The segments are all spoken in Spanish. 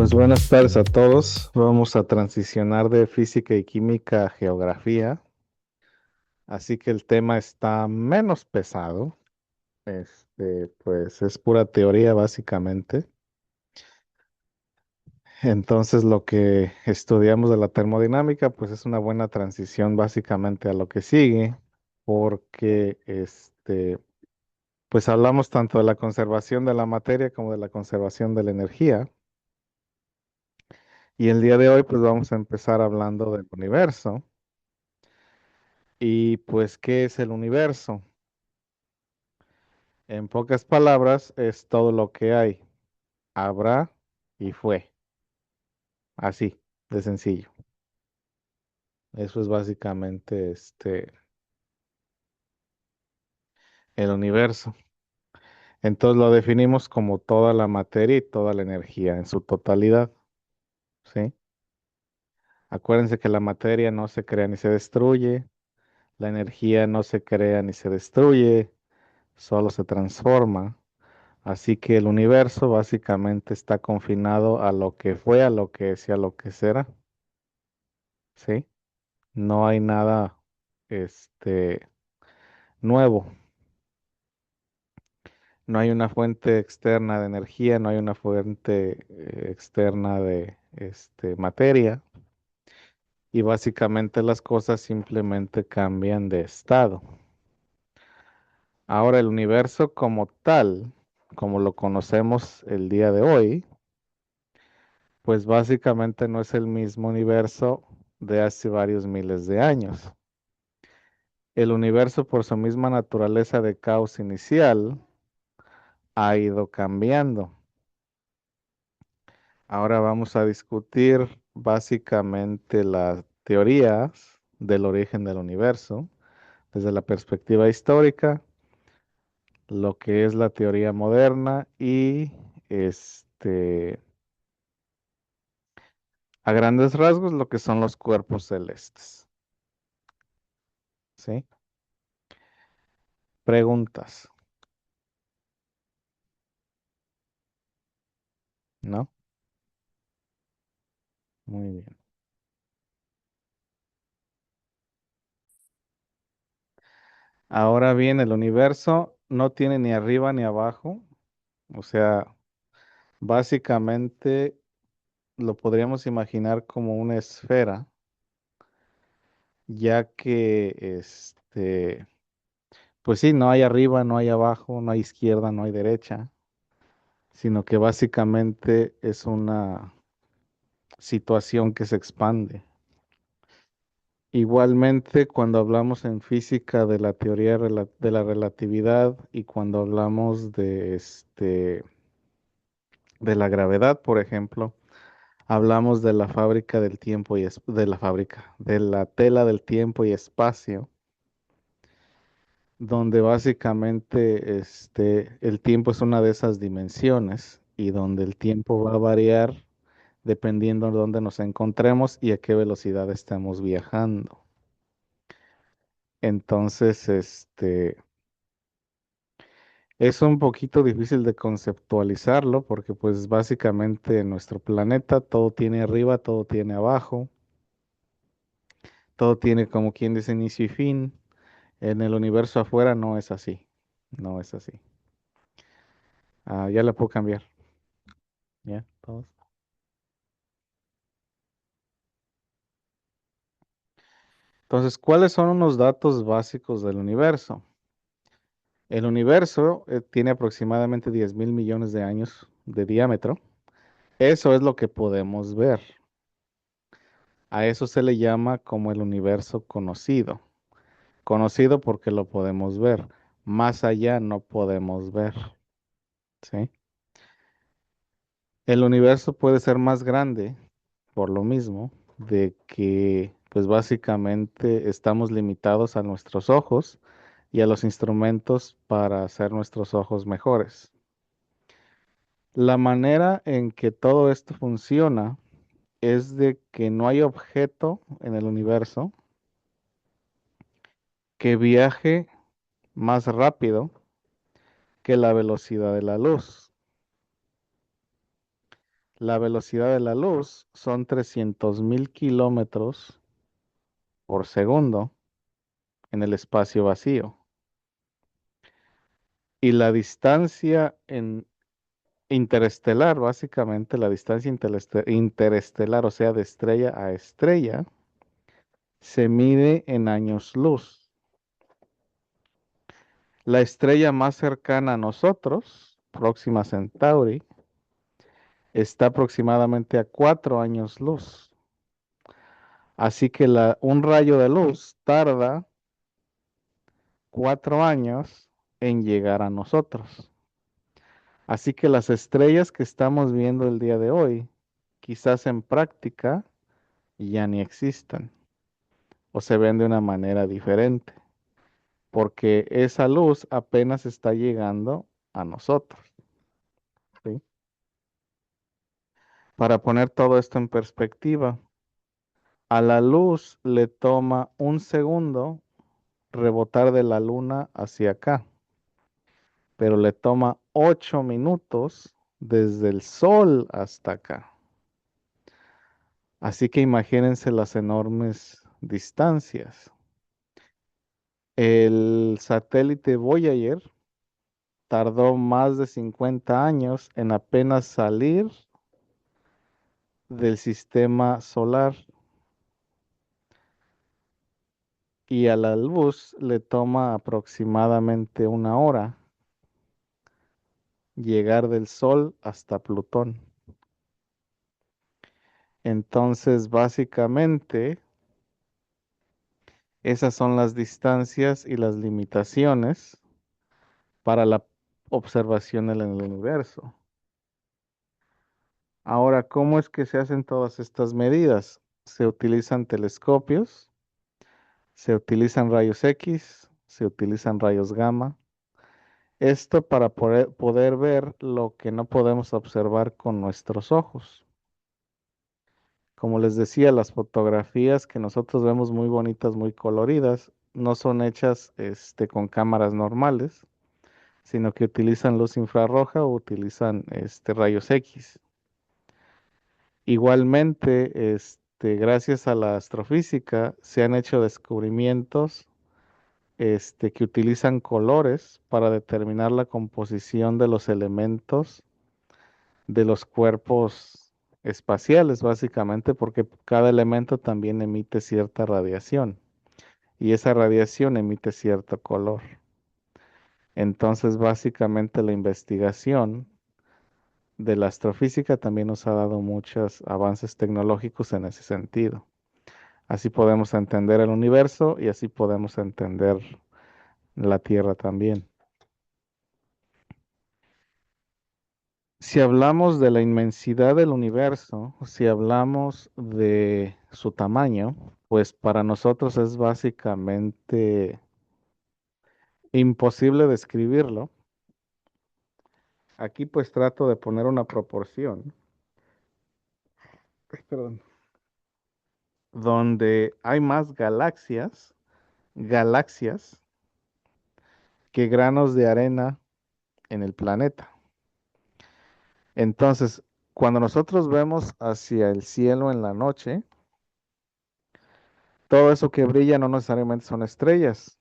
Pues buenas tardes a todos. Vamos a transicionar de física y química a geografía. Así que el tema está menos pesado. Pues es pura teoría básicamente. Entonces lo que estudiamos de la termodinámica, pues es una buena transición básicamente a lo que sigue, porque pues hablamos tanto de la conservación de la materia como de la conservación de la energía. Y el día de hoy, pues vamos a empezar hablando del universo. Y pues, ¿qué es el universo? En pocas palabras, es todo lo que hay, habrá y fue. Así, de sencillo. Eso es básicamente el universo. Entonces lo definimos como toda la materia y toda la energía en su totalidad, ¿sí? Acuérdense que la materia no se crea ni se destruye, la energía no se crea ni se destruye, solo se transforma. Así que el universo básicamente está confinado a lo que fue, a lo que es y a lo que será, ¿sí? No hay nada, este, nuevo. No hay una fuente externa de energía, no hay una fuente externa de, materia. Y básicamente las cosas simplemente cambian de estado. Ahora el universo como tal, como lo conocemos el día de hoy, pues básicamente no es el mismo universo de hace varios miles de años. El universo, por su misma naturaleza de caos inicial, ha ido cambiando. Ahora vamos a discutir básicamente las teorías del origen del universo desde la perspectiva histórica, lo que es la teoría moderna y a grandes rasgos lo que son los cuerpos celestes. ¿Sí? Preguntas, ¿no? Muy bien. Ahora bien, el universo no tiene ni arriba ni abajo, o sea, básicamente lo podríamos imaginar como una esfera, ya que pues sí, no hay arriba, no hay abajo, no hay izquierda, no hay derecha, sino que básicamente es una situación que se expande. Igualmente, cuando hablamos en física de la teoría de la relatividad y cuando hablamos de la gravedad, por ejemplo, hablamos de la fábrica del tiempo de la fábrica, de la tela del tiempo y espacio, donde básicamente el tiempo es una de esas dimensiones y donde el tiempo va a variar dependiendo de dónde nos encontremos y a qué velocidad estemos viajando. Entonces, es un poquito difícil de conceptualizarlo porque pues básicamente en nuestro planeta todo tiene arriba, todo tiene abajo, todo tiene como quien dice inicio y fin. En el universo afuera no es así, no es así. Ah, ya la puedo cambiar, ya, todos. Entonces, ¿cuáles son unos datos básicos del universo? El universo tiene aproximadamente 10.000 millones de años de diámetro. Eso es lo que podemos ver. A eso se le llama como el universo conocido. Conocido porque lo podemos ver. Más allá no podemos ver. ¿Sí? El universo puede ser más grande por lo mismo de que pues básicamente estamos limitados a nuestros ojos y a los instrumentos para hacer nuestros ojos mejores. La manera en que todo esto funciona es de que no hay objeto en el universo que viaje más rápido que la velocidad de la luz. La velocidad de la luz son 300.000 kilómetros por segundo en el espacio vacío. Y la distancia en interestelar, básicamente la distancia interestelar, o sea, de estrella a estrella, se mide en años luz. La estrella más cercana a nosotros, Próxima Centauri, está aproximadamente a 4 años luz. Así que un rayo de luz tarda 4 años en llegar a nosotros. Así que las estrellas que estamos viendo el día de hoy, quizás en práctica ya ni existan o se ven de una manera diferente, porque esa luz apenas está llegando a nosotros, ¿sí? Para poner todo esto en perspectiva, a la luz le toma un segundo rebotar de la luna hacia acá, pero le toma 8 minutos desde el sol hasta acá. Así que imagínense las enormes distancias. El satélite Voyager tardó más de 50 años en apenas salir del sistema solar y a la luz le toma aproximadamente una hora llegar del Sol hasta Plutón. Entonces, básicamente, esas son las distancias y las limitaciones para la observación en el universo. Ahora, ¿cómo es que se hacen todas estas medidas? Se utilizan telescopios, se utilizan rayos X, se utilizan rayos gamma. Esto para poder ver lo que no podemos observar con nuestros ojos. Como les decía, las fotografías que nosotros vemos muy bonitas, muy coloridas, no son hechas con cámaras normales, sino que utilizan luz infrarroja o utilizan rayos X. Igualmente, gracias a la astrofísica, se han hecho descubrimientos que utilizan colores para determinar la composición de los elementos de los cuerpos espaciales, básicamente, porque cada elemento también emite cierta radiación y esa radiación emite cierto color. Entonces, básicamente, la investigación de la astrofísica también nos ha dado muchos avances tecnológicos en ese sentido. Así podemos entender el universo y así podemos entender la Tierra también. Si hablamos de la inmensidad del universo, si hablamos de su tamaño, pues para nosotros es básicamente imposible describirlo. Aquí pues trato de poner una proporción, perdón, donde hay más galaxias, que granos de arena en el planeta. Entonces, cuando nosotros vemos hacia el cielo en la noche, todo eso que brilla no necesariamente son estrellas,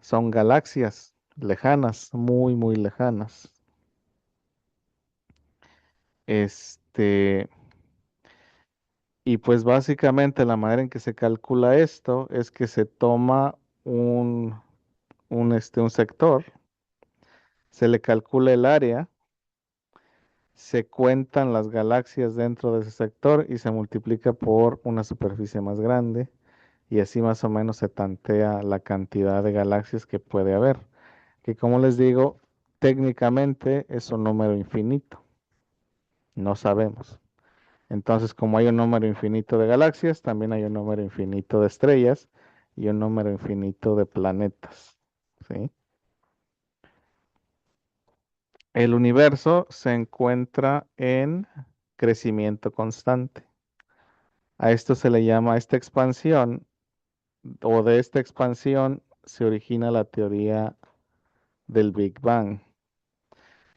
son galaxias lejanas, muy, muy lejanas. Este, y pues básicamente la manera en que se calcula esto es que se toma un sector, se le calcula el área, se cuentan las galaxias dentro de ese sector y se multiplica por una superficie más grande y así más o menos se tantea la cantidad de galaxias que puede haber, que como les digo, técnicamente es un número infinito, no sabemos. Entonces, como hay un número infinito de galaxias, también hay un número infinito de estrellas y un número infinito de planetas, ¿sí? El universo se encuentra en crecimiento constante. A esto se le llama esta expansión, o de esta expansión se origina la teoría del Big Bang,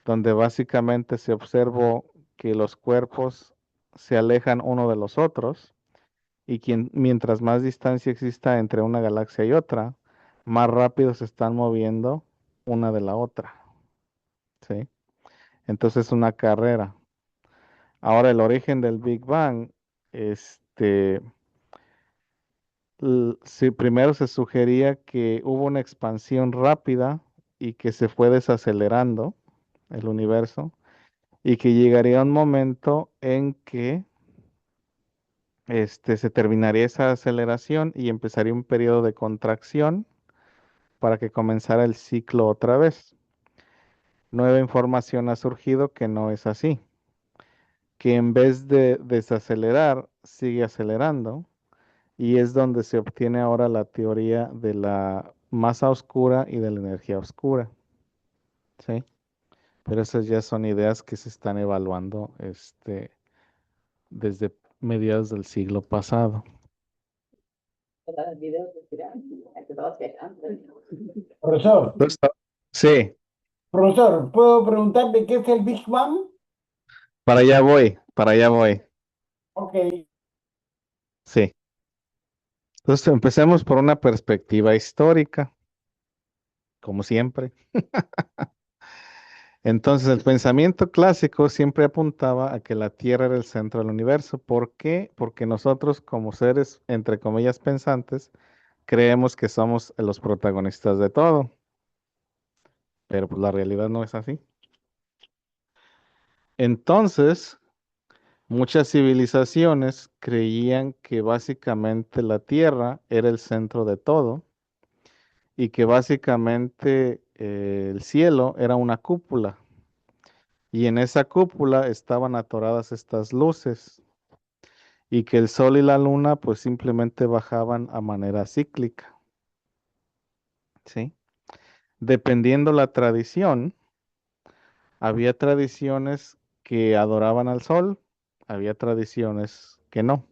donde básicamente se observó que los cuerpos se alejan uno de los otros y mientras más distancia exista entre una galaxia y otra, más rápido se están moviendo una de la otra, ¿sí? Entonces es una carrera. Ahora el origen del Big Bang, este, sí, primero se sugería que hubo una expansión rápida y que se fue desacelerando el universo y que llegaría un momento en que se terminaría esa aceleración y empezaría un periodo de contracción para que comenzara el ciclo otra vez. Nueva información ha surgido que no es así, que en vez de desacelerar, sigue acelerando y es donde se obtiene ahora la teoría de la masa oscura y de la energía oscura, ¿sí? Pero esas ya son ideas que se están evaluando desde mediados del siglo pasado. Profesor, Entonces, sí, profesor, ¿puedo preguntarle qué es el Big Bang? para allá voy, para allá voy. Ok, Sí. Entonces empecemos por una perspectiva histórica, como siempre. Entonces el pensamiento clásico siempre apuntaba a que la Tierra era el centro del universo. ¿Por qué? Porque nosotros como seres, entre comillas, pensantes, creemos que somos los protagonistas de todo, pero pues la realidad no es así. Entonces, muchas civilizaciones creían que básicamente la Tierra era el centro de todo y que básicamente el cielo era una cúpula y en esa cúpula estaban atoradas estas luces y que el sol y la luna pues simplemente bajaban a manera cíclica, ¿sí? Dependiendo la tradición, había tradiciones que adoraban al sol, había tradiciones que no.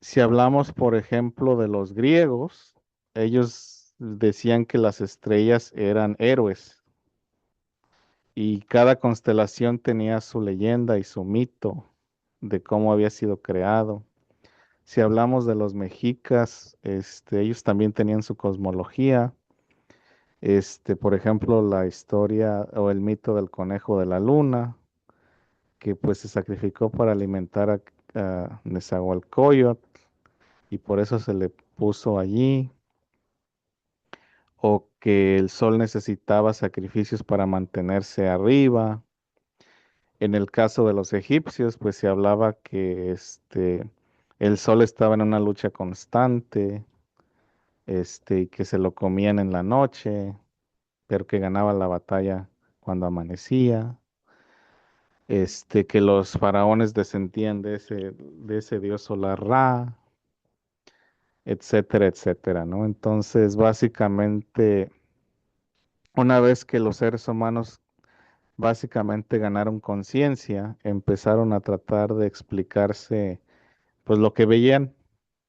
Si hablamos, por ejemplo, de los griegos, ellos decían que las estrellas eran héroes y cada constelación tenía su leyenda y su mito de cómo había sido creado. Si hablamos de los mexicas, ellos también tenían su cosmología. Por ejemplo, la historia o el mito del conejo de la luna, que pues se sacrificó para alimentar a Nezahualcóyotl y por eso se le puso allí. O que el sol necesitaba sacrificios para mantenerse arriba. En el caso de los egipcios, pues se hablaba que el sol estaba en una lucha constante, y que se lo comían en la noche, pero que ganaba la batalla cuando amanecía. Que los faraones descendían de ese dios solar Ra, etcétera, etcétera, ¿no? Entonces, básicamente, una vez que los seres humanos básicamente ganaron conciencia, empezaron a tratar de explicarse pues lo que veían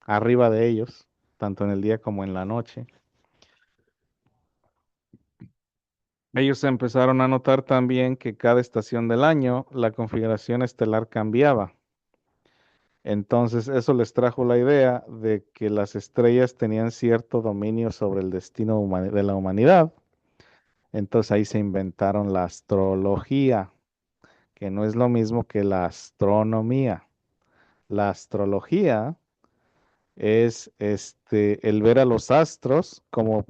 arriba de ellos, tanto en el día como en la noche. Ellos empezaron a notar también que cada estación del año la configuración estelar cambiaba. Entonces eso les trajo la idea de que las estrellas tenían cierto dominio sobre el destino de la humanidad. Entonces ahí se inventaron la astrología, que no es lo mismo que la astronomía. La astrología es el ver a los astros como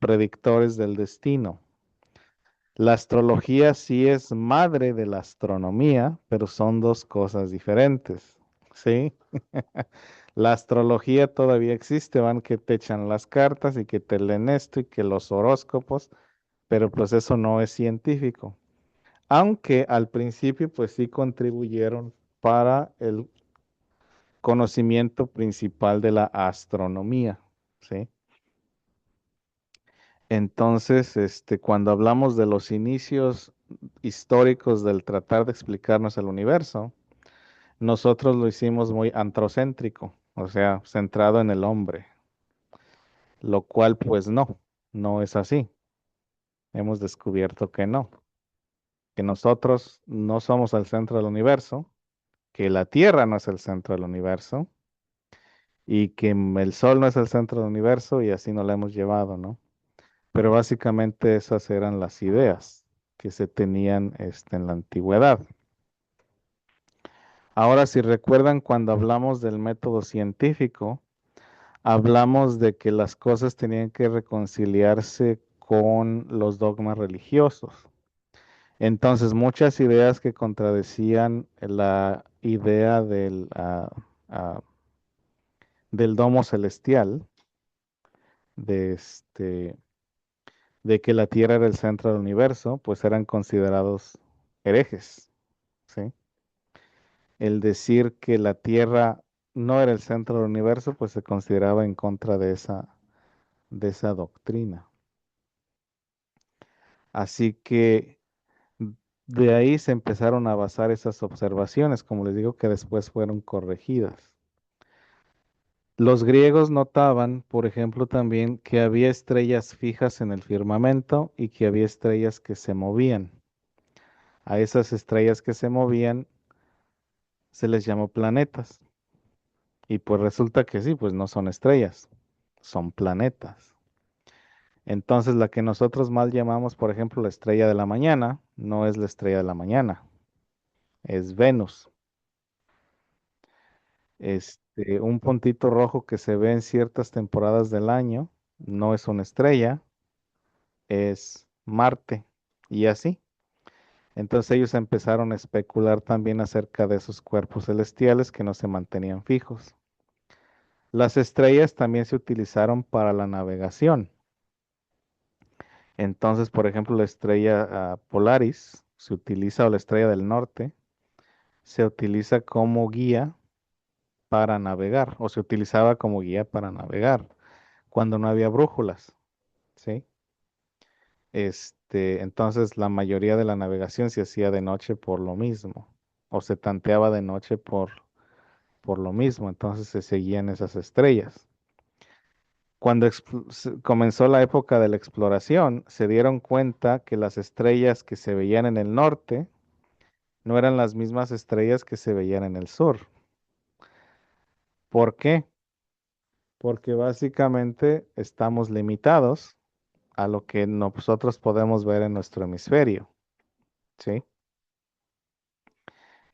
predictores del destino. La astrología sí es madre de la astronomía, pero son dos cosas diferentes, ¿sí? La astrología todavía existe, van que te echan las cartas y que te leen esto y que los horóscopos, pero pues eso no es científico. Aunque al principio pues sí contribuyeron para el conocimiento principal de la astronomía, ¿sí? Entonces, cuando hablamos de los inicios históricos del tratar de explicarnos el universo, nosotros lo hicimos muy antrocéntrico, o sea, centrado en el hombre, lo cual pues no, no es así. Hemos descubierto que no. que nosotros no somos el centro del universo, que la Tierra no es el centro del universo y que el Sol no es el centro del universo y así nos la hemos llevado, ¿no? Pero básicamente esas eran las ideas que se tenían en la antigüedad. Ahora, si recuerdan cuando hablamos del método científico, hablamos de que las cosas tenían que reconciliarse con los dogmas religiosos. Entonces, muchas ideas que contradecían la idea ah, del domo celestial, de, de que la Tierra era el centro del universo, pues eran considerados herejes, ¿sí? El decir que la Tierra no era el centro del universo, pues se consideraba en contra de esa doctrina. Así que de ahí se empezaron a basar esas observaciones, como les digo, que después fueron corregidas. Los griegos notaban, por ejemplo, también que había estrellas fijas en el firmamento y que había estrellas que se movían. A esas estrellas que se movían se les llamó planetas. Y pues resulta que sí, pues no son estrellas, son planetas. Entonces la que nosotros mal llamamos, por ejemplo, la estrella de la mañana, no es la estrella de la mañana, es Venus. Un puntito rojo que se ve en ciertas temporadas del año, no es una estrella, es Marte. Y así. Entonces ellos empezaron a especular también acerca de esos cuerpos celestiales que no se mantenían fijos. Las estrellas también se utilizaron para la navegación. Entonces, por ejemplo, la estrella Polaris se utiliza, o la estrella del norte, se utiliza como guía para navegar, o se utilizaba como guía para navegar, cuando no había brújulas, ¿sí? Entonces, la mayoría de la navegación se hacía de noche por lo mismo, o se tanteaba de noche por lo mismo, entonces se seguían esas estrellas. Cuando comenzó la época de la exploración, se dieron cuenta que las estrellas que se veían en el norte no eran las mismas estrellas que se veían en el sur. ¿Por qué? Porque básicamente estamos limitados a lo que nosotros podemos ver en nuestro hemisferio, ¿sí?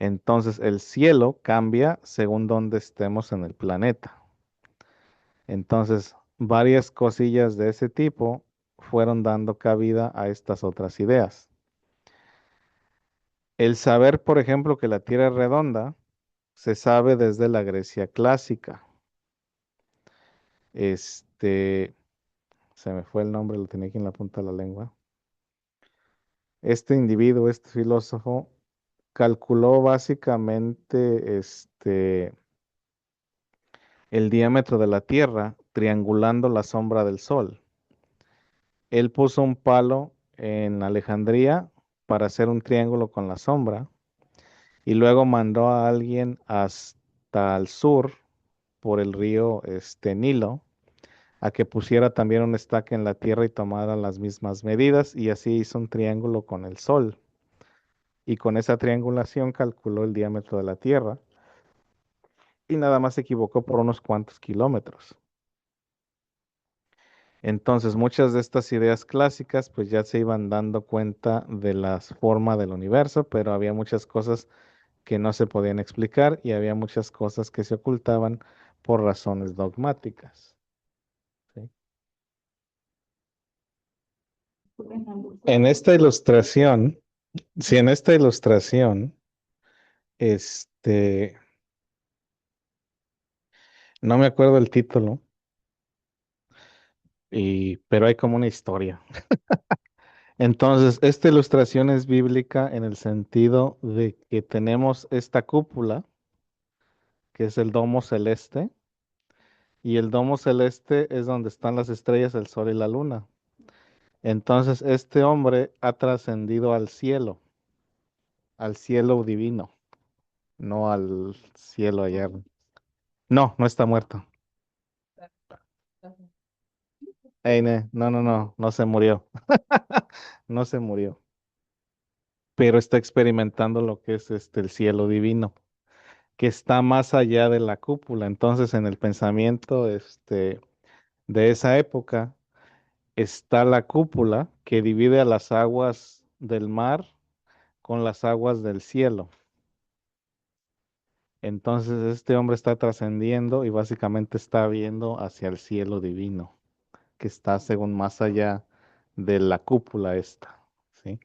Entonces el cielo cambia según donde estemos en el planeta. Entonces, varias cosillas de ese tipo fueron dando cabida a estas otras ideas. El saber, por ejemplo, que la Tierra es redonda, se sabe desde la Grecia clásica. Este, Se me fue el nombre, lo tenía aquí en la punta de la lengua. Este individuo, este filósofo, calculó básicamente el diámetro de la Tierra triangulando la sombra del Sol. Él puso un palo en Alejandría para hacer un triángulo con la sombra y luego mandó a alguien hasta el sur por el río Nilo a que pusiera también un estaca en la tierra y tomara las mismas medidas y así hizo un triángulo con el Sol. Y con esa triangulación calculó el diámetro de la Tierra y nada más se equivocó por unos cuantos kilómetros. Entonces, muchas de estas ideas clásicas pues ya se iban dando cuenta de la forma del universo, pero había muchas cosas que no se podían explicar y había muchas cosas que se ocultaban por razones dogmáticas. ¿Sí? En esta ilustración, si en esta ilustración, este, no me acuerdo el título, pero hay como una historia. Entonces, esta ilustración es bíblica en el sentido de que tenemos esta cúpula, que es el domo celeste, y el domo celeste es donde están las estrellas, el sol y la luna. Entonces, este hombre ha trascendido al cielo divino, no al cielo allá. No, no está muerto. No, no, no, no se murió. No se murió. pero está experimentando lo que es el cielo divino, que está más allá de la cúpula. Entonces, en el pensamiento de esa época está la cúpula que divide a las aguas del mar con las aguas del cielo. Entonces, este hombre está trascendiendo y básicamente está viendo hacia el cielo divino, que está según más allá de la cúpula esta, ¿sí?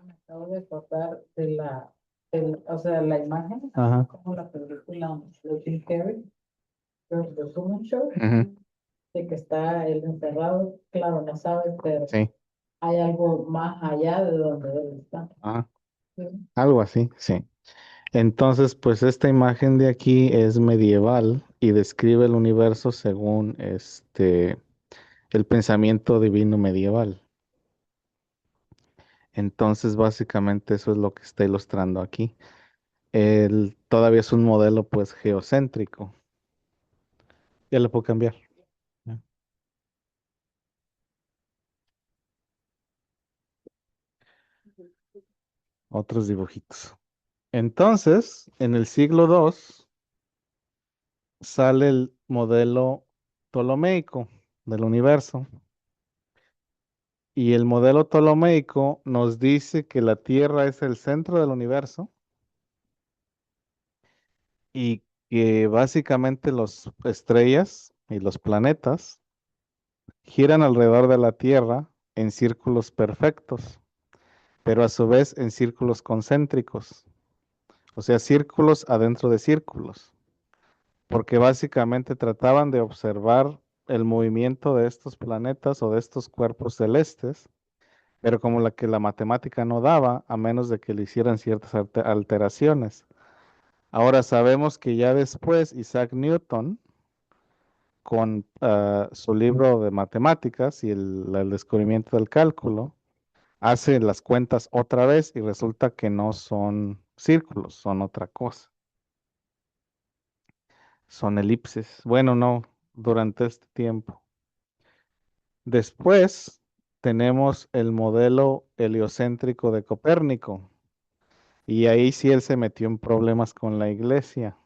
Me acabo de acordar de o sea, la imagen, Ajá. como la película de Jim Carrey, The Truman Show, Ujú. de que está él encerrado, claro, no sabe, pero Sí. hay algo más allá de donde él está. Ajá. Sí. Algo así, sí. Entonces, pues esta imagen de aquí es medieval y describe el universo según el pensamiento divino medieval. Entonces, básicamente eso es lo que está ilustrando aquí. Todavía es un modelo pues geocéntrico. Ya le puedo cambiar. Ya. Otros dibujitos. Entonces, en el siglo II sale el modelo ptolomeico del universo. Y el modelo ptolomeico nos dice que la Tierra es el centro del universo y que básicamente las estrellas y los planetas giran alrededor de la Tierra en círculos perfectos, pero a su vez en círculos concéntricos, o sea, círculos adentro de círculos, porque básicamente trataban de observar el movimiento de estos planetas o de estos cuerpos celestes, pero como la matemática no daba, a menos de que le hicieran ciertas alteraciones. Ahora sabemos que ya después Isaac Newton, con su libro de matemáticas y el descubrimiento del cálculo, hace las cuentas otra vez y resulta que no son círculos, son otra cosa, son elipses. Bueno, no, durante este tiempo. Después tenemos el modelo heliocéntrico de Copérnico y ahí sí él se metió en problemas con la iglesia,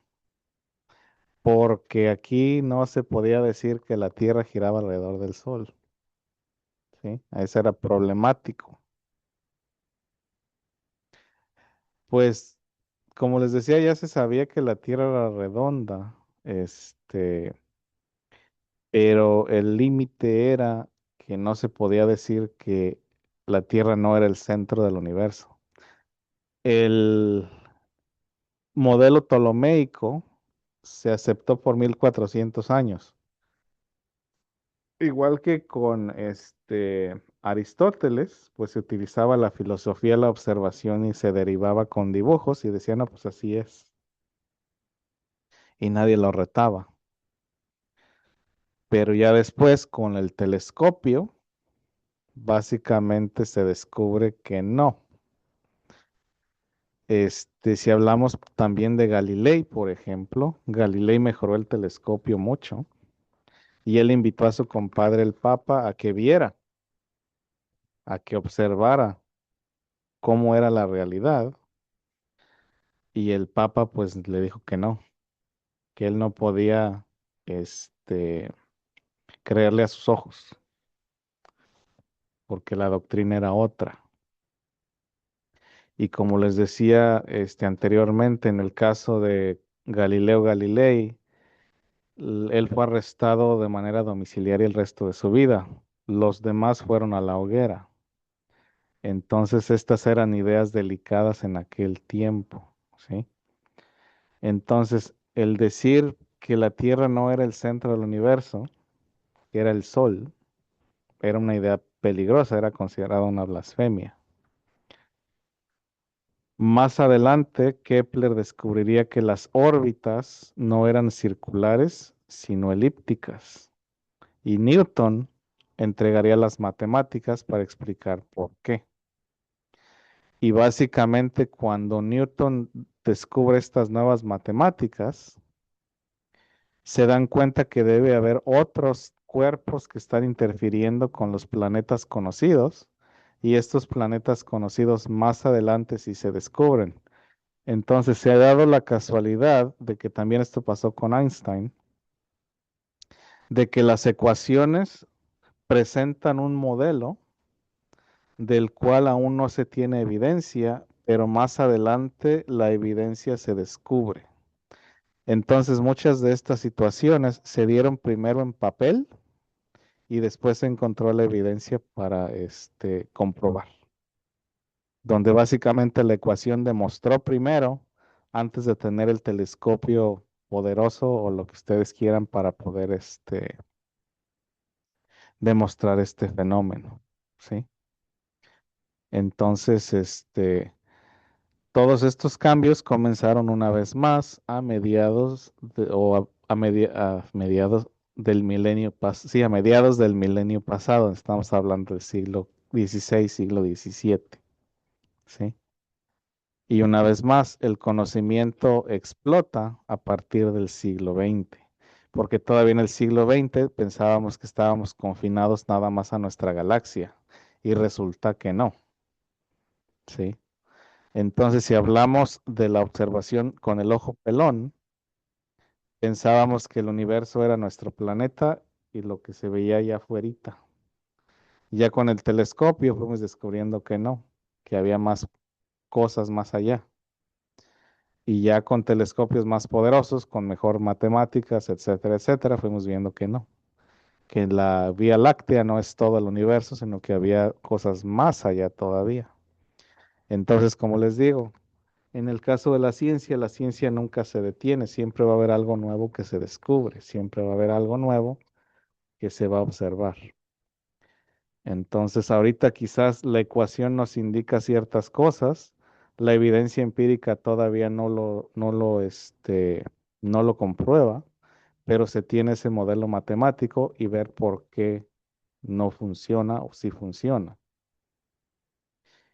porque aquí no se podía decir que la Tierra giraba alrededor del Sol, ¿sí? Eso era problemático. Pues, como les decía, ya se sabía que la Tierra era redonda, pero el límite era que no se podía decir que la Tierra no era el centro del universo. El modelo ptolomeico se aceptó por 1400 años. Igual que con Aristóteles, pues se utilizaba la filosofía de la observación y se derivaba con dibujos y decían, no, pues así es. Y nadie lo retaba. Pero ya después, con el telescopio, básicamente se descubre que no. Si hablamos también de Galilei, por ejemplo, Galilei mejoró el telescopio mucho y él invitó a su compadre el Papa a que viera, a que observara cómo era la realidad y el Papa pues le dijo que no, que él no podía este, creerle a sus ojos porque la doctrina era otra. Y como les decía anteriormente, en el caso de Galileo Galilei, él fue arrestado de manera domiciliaria el resto de su vida. Los demás fueron a la hoguera. Entonces, estas eran ideas delicadas en aquel tiempo, ¿sí? Entonces, el decir que la Tierra no era el centro del universo, que era el Sol, era una idea peligrosa, era considerada una blasfemia. Más adelante, Kepler descubriría que las órbitas no eran circulares, sino elípticas. Y Newton entregaría las matemáticas para explicar por qué. Y básicamente cuando Newton descubre estas nuevas matemáticas, se dan cuenta que debe haber otros cuerpos que están interfiriendo con los planetas conocidos y estos planetas conocidos más adelante si se descubren. Entonces se ha dado la casualidad de que también esto pasó con Einstein, de que las ecuaciones presentan un modelo del cual aún no se tiene evidencia, pero más adelante la evidencia se descubre. Entonces muchas de estas situaciones se dieron primero en papel y después se encontró la evidencia para comprobar, donde básicamente la ecuación demostró primero, antes de tener el telescopio poderoso o lo que ustedes quieran para poder demostrar este fenómeno, ¿sí? Entonces, todos estos cambios comenzaron una vez más a mediados a mediados del milenio sí, a mediados del milenio pasado. Estamos hablando del siglo XVI, siglo XVII, ¿sí? Y una vez más, el conocimiento explota a partir del siglo XX, porque todavía en el siglo XX pensábamos que estábamos confinados nada más a nuestra galaxia, y resulta que no, ¿sí? Entonces, si hablamos de la observación con el ojo pelón, pensábamos que el universo era nuestro planeta y lo que se veía allá afuera. Ya con el telescopio fuimos descubriendo que no, que había más cosas más allá. Y ya con telescopios más poderosos, con mejor matemáticas, etcétera, etcétera, fuimos viendo que la Vía Láctea no es todo el universo, sino que había cosas más allá todavía. Entonces, como les digo, en el caso de la ciencia nunca se detiene, siempre va a haber algo nuevo que se descubre, siempre va a haber algo nuevo que se va a observar. Entonces, ahorita quizás la ecuación nos indica ciertas cosas, la evidencia empírica todavía no lo comprueba, pero se tiene ese modelo matemático y ver por qué no funciona o si funciona.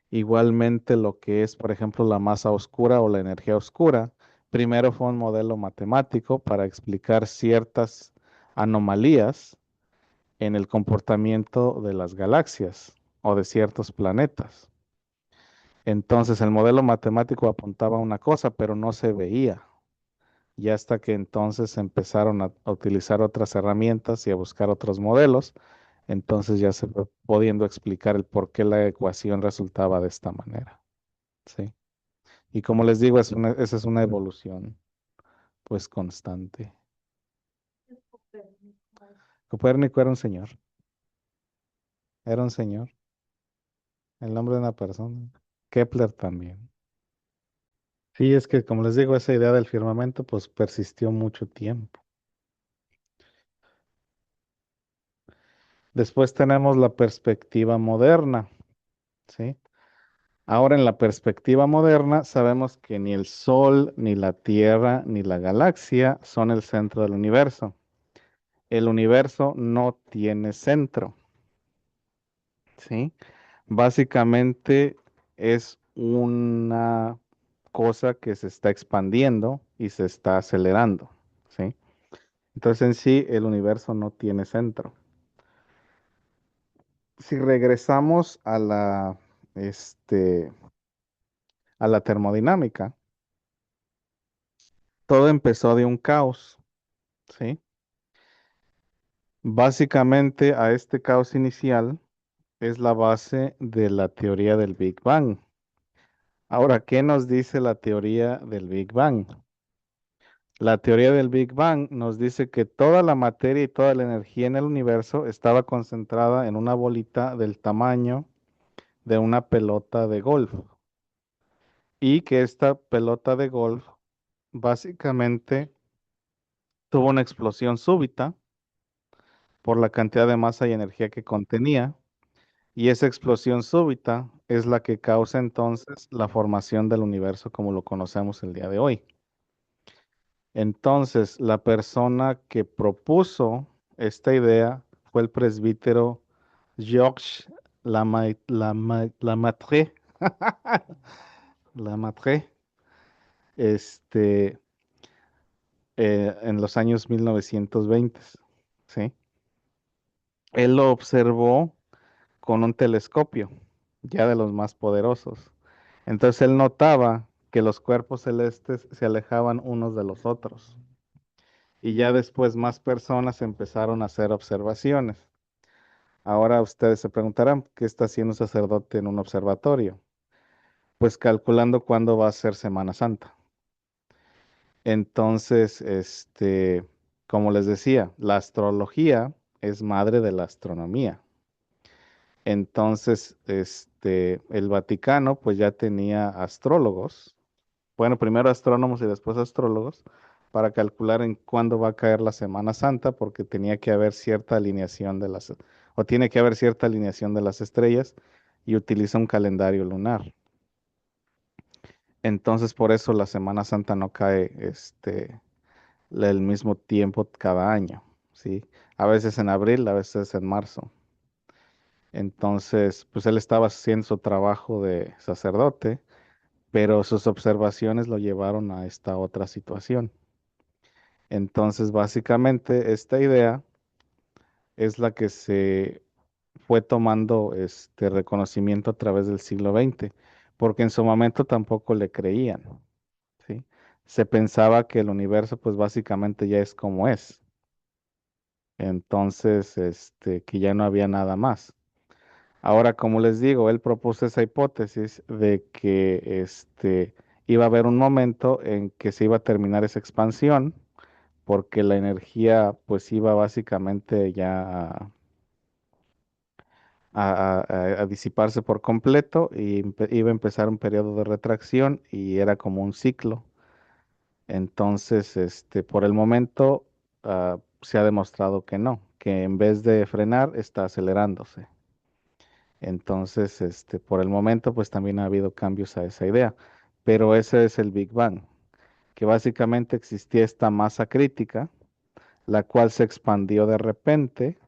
Igualmente lo que es, por ejemplo, la masa oscura o la energía oscura, primero fue un modelo matemático para explicar ciertas anomalías en el comportamiento de las galaxias o de ciertos planetas. Entonces el modelo matemático apuntaba a una cosa, pero no se veía. Y hasta que entonces empezaron a utilizar otras herramientas y a buscar otros modelos, entonces ya se fue pudiendo explicar el por qué la ecuación resultaba de esta manera. ¿Sí? Y como les digo, esa es una evolución pues constante. Copérnico era un señor, el nombre de una persona. Kepler también. Sí, es que como les digo, esa idea del firmamento pues persistió mucho tiempo. Después tenemos la perspectiva moderna, ¿sí? Ahora en la perspectiva moderna sabemos que ni el Sol, ni la Tierra, ni la galaxia son el centro del universo. El universo no tiene centro, ¿sí? Básicamente es una cosa que se está expandiendo y se está acelerando, ¿sí? Entonces en sí el universo no tiene centro. Si regresamos este, a la termodinámica, todo empezó de un caos, ¿sí? Básicamente a este caos inicial es la base de la teoría del Big Bang. Ahora, ¿qué nos dice la teoría del Big Bang? La teoría del Big Bang nos dice que toda la materia y toda la energía en el universo estaba concentrada en una bolita del tamaño de una pelota de golf y que esta pelota de golf básicamente tuvo una explosión súbita por la cantidad de masa y energía que contenía, y esa explosión súbita es la que causa entonces la formación del universo como lo conocemos el día de hoy. Entonces, la persona que propuso esta idea fue el presbítero Georges Lamaitre, Lamaitre, este, en los años 1920, ¿sí? Él lo observó con un telescopio, ya de los más poderosos. Entonces él notaba que los cuerpos celestes se alejaban unos de los otros. Y ya después más personas empezaron a hacer observaciones. Ahora ustedes se preguntarán, ¿qué está haciendo un sacerdote en un observatorio? Pues calculando cuándo va a ser Semana Santa. Entonces, como les decía, la astrología es madre de la astronomía. Entonces, el Vaticano pues ya tenía astrólogos, bueno, primero astrónomos y después astrólogos, para calcular en cuándo va a caer la Semana Santa, porque tenía que haber cierta alineación o tiene que haber cierta alineación de las estrellas y utiliza un calendario lunar. Entonces, por eso la Semana Santa no cae, el mismo tiempo cada año, ¿sí? A veces en abril, a veces en marzo. Entonces, pues él estaba haciendo su trabajo de sacerdote, pero sus observaciones lo llevaron a esta otra situación. Entonces, básicamente, esta idea es la que se fue tomando este reconocimiento a través del siglo XX, porque en su momento tampoco le creían, ¿sí? Se pensaba que el universo, pues básicamente ya es como es. Entonces, que ya no había nada más. Ahora, como les digo, él propuso esa hipótesis de que iba a haber un momento en que se iba a terminar esa expansión, porque la energía pues iba básicamente ya a disiparse por completo y iba a empezar un periodo de retracción y era como un ciclo. Entonces, por el momento se ha demostrado que no, que en vez de frenar está acelerándose. Entonces, por el momento, pues también ha habido cambios a esa idea. Pero ese es el Big Bang, que básicamente existía esta masa crítica, la cual se expandió de repente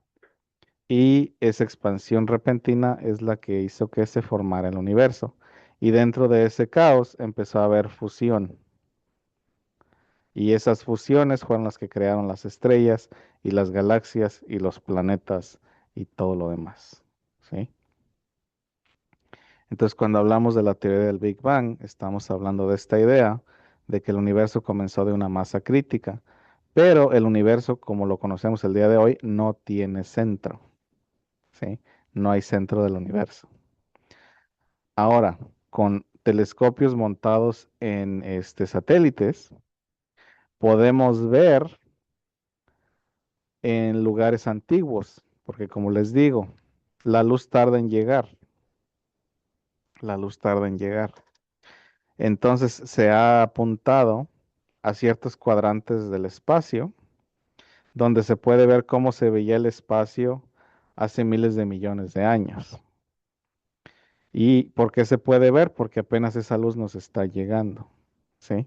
y esa expansión repentina es la que hizo que se formara el universo. Y dentro de ese caos empezó a haber fusión. Y esas fusiones fueron las que crearon las estrellas y las galaxias y los planetas y todo lo demás. ¿Sí? Entonces, cuando hablamos de la teoría del Big Bang, estamos hablando de esta idea de que el universo comenzó de una masa crítica, pero el universo, como lo conocemos el día de hoy, no tiene centro, ¿sí? No hay centro del universo. Ahora, con telescopios montados en satélites, podemos ver en lugares antiguos, porque como les digo, la luz tarda en llegar, la luz tarda en llegar. Entonces se ha apuntado a ciertos cuadrantes del espacio, donde se puede ver cómo se veía el espacio hace miles de millones de años. ¿Y por qué se puede ver? Porque apenas esa luz nos está llegando, ¿sí?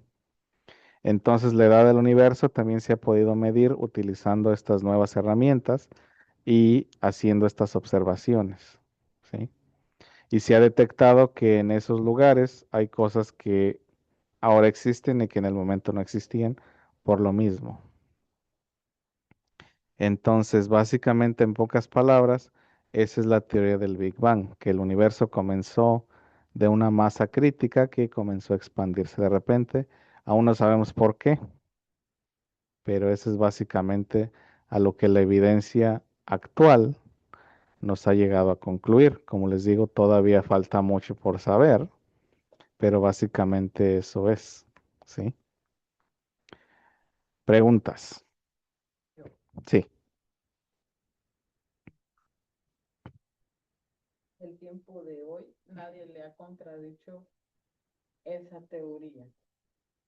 Entonces la edad del universo también se ha podido medir utilizando estas nuevas herramientas y haciendo estas observaciones, ¿sí? Y se ha detectado que en esos lugares hay cosas que ahora existen y que en el momento no existían por lo mismo. Entonces, básicamente, en pocas palabras, esa es la teoría del Big Bang, que el universo comenzó de una masa crítica que comenzó a expandirse de repente. Aún no sabemos por qué, pero eso es básicamente a lo que la evidencia actual nos ha llegado a concluir. Como les digo, todavía falta mucho por saber, pero básicamente eso es, ¿sí? Preguntas. Yo, Sí, el tiempo de hoy, nadie le ha contradicho esa teoría.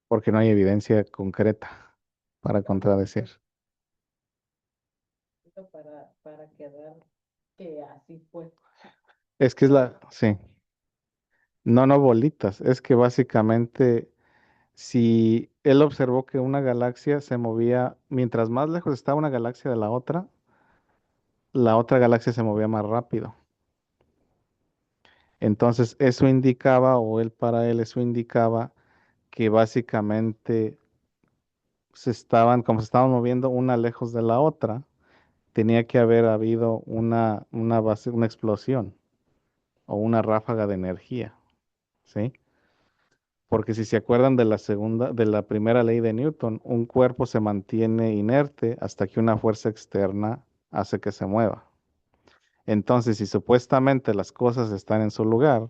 porque no hay evidencia concreta para No, no, contradecir. para quedar que así fue. Es que es Pero sí, no, no bolitas, es que básicamente si él observó que una galaxia se movía, mientras más lejos estaba una galaxia de la otra galaxia se movía más rápido. Entonces eso indicaba, o él para él eso indicaba que básicamente como se estaban moviendo una lejos de la otra, tenía que haber habido una explosión. o una ráfaga de energía, ¿sí? Porque si se acuerdan de de la primera ley de Newton, un cuerpo se mantiene inerte hasta que una fuerza externa hace que se mueva. Entonces, si supuestamente las cosas están en su lugar,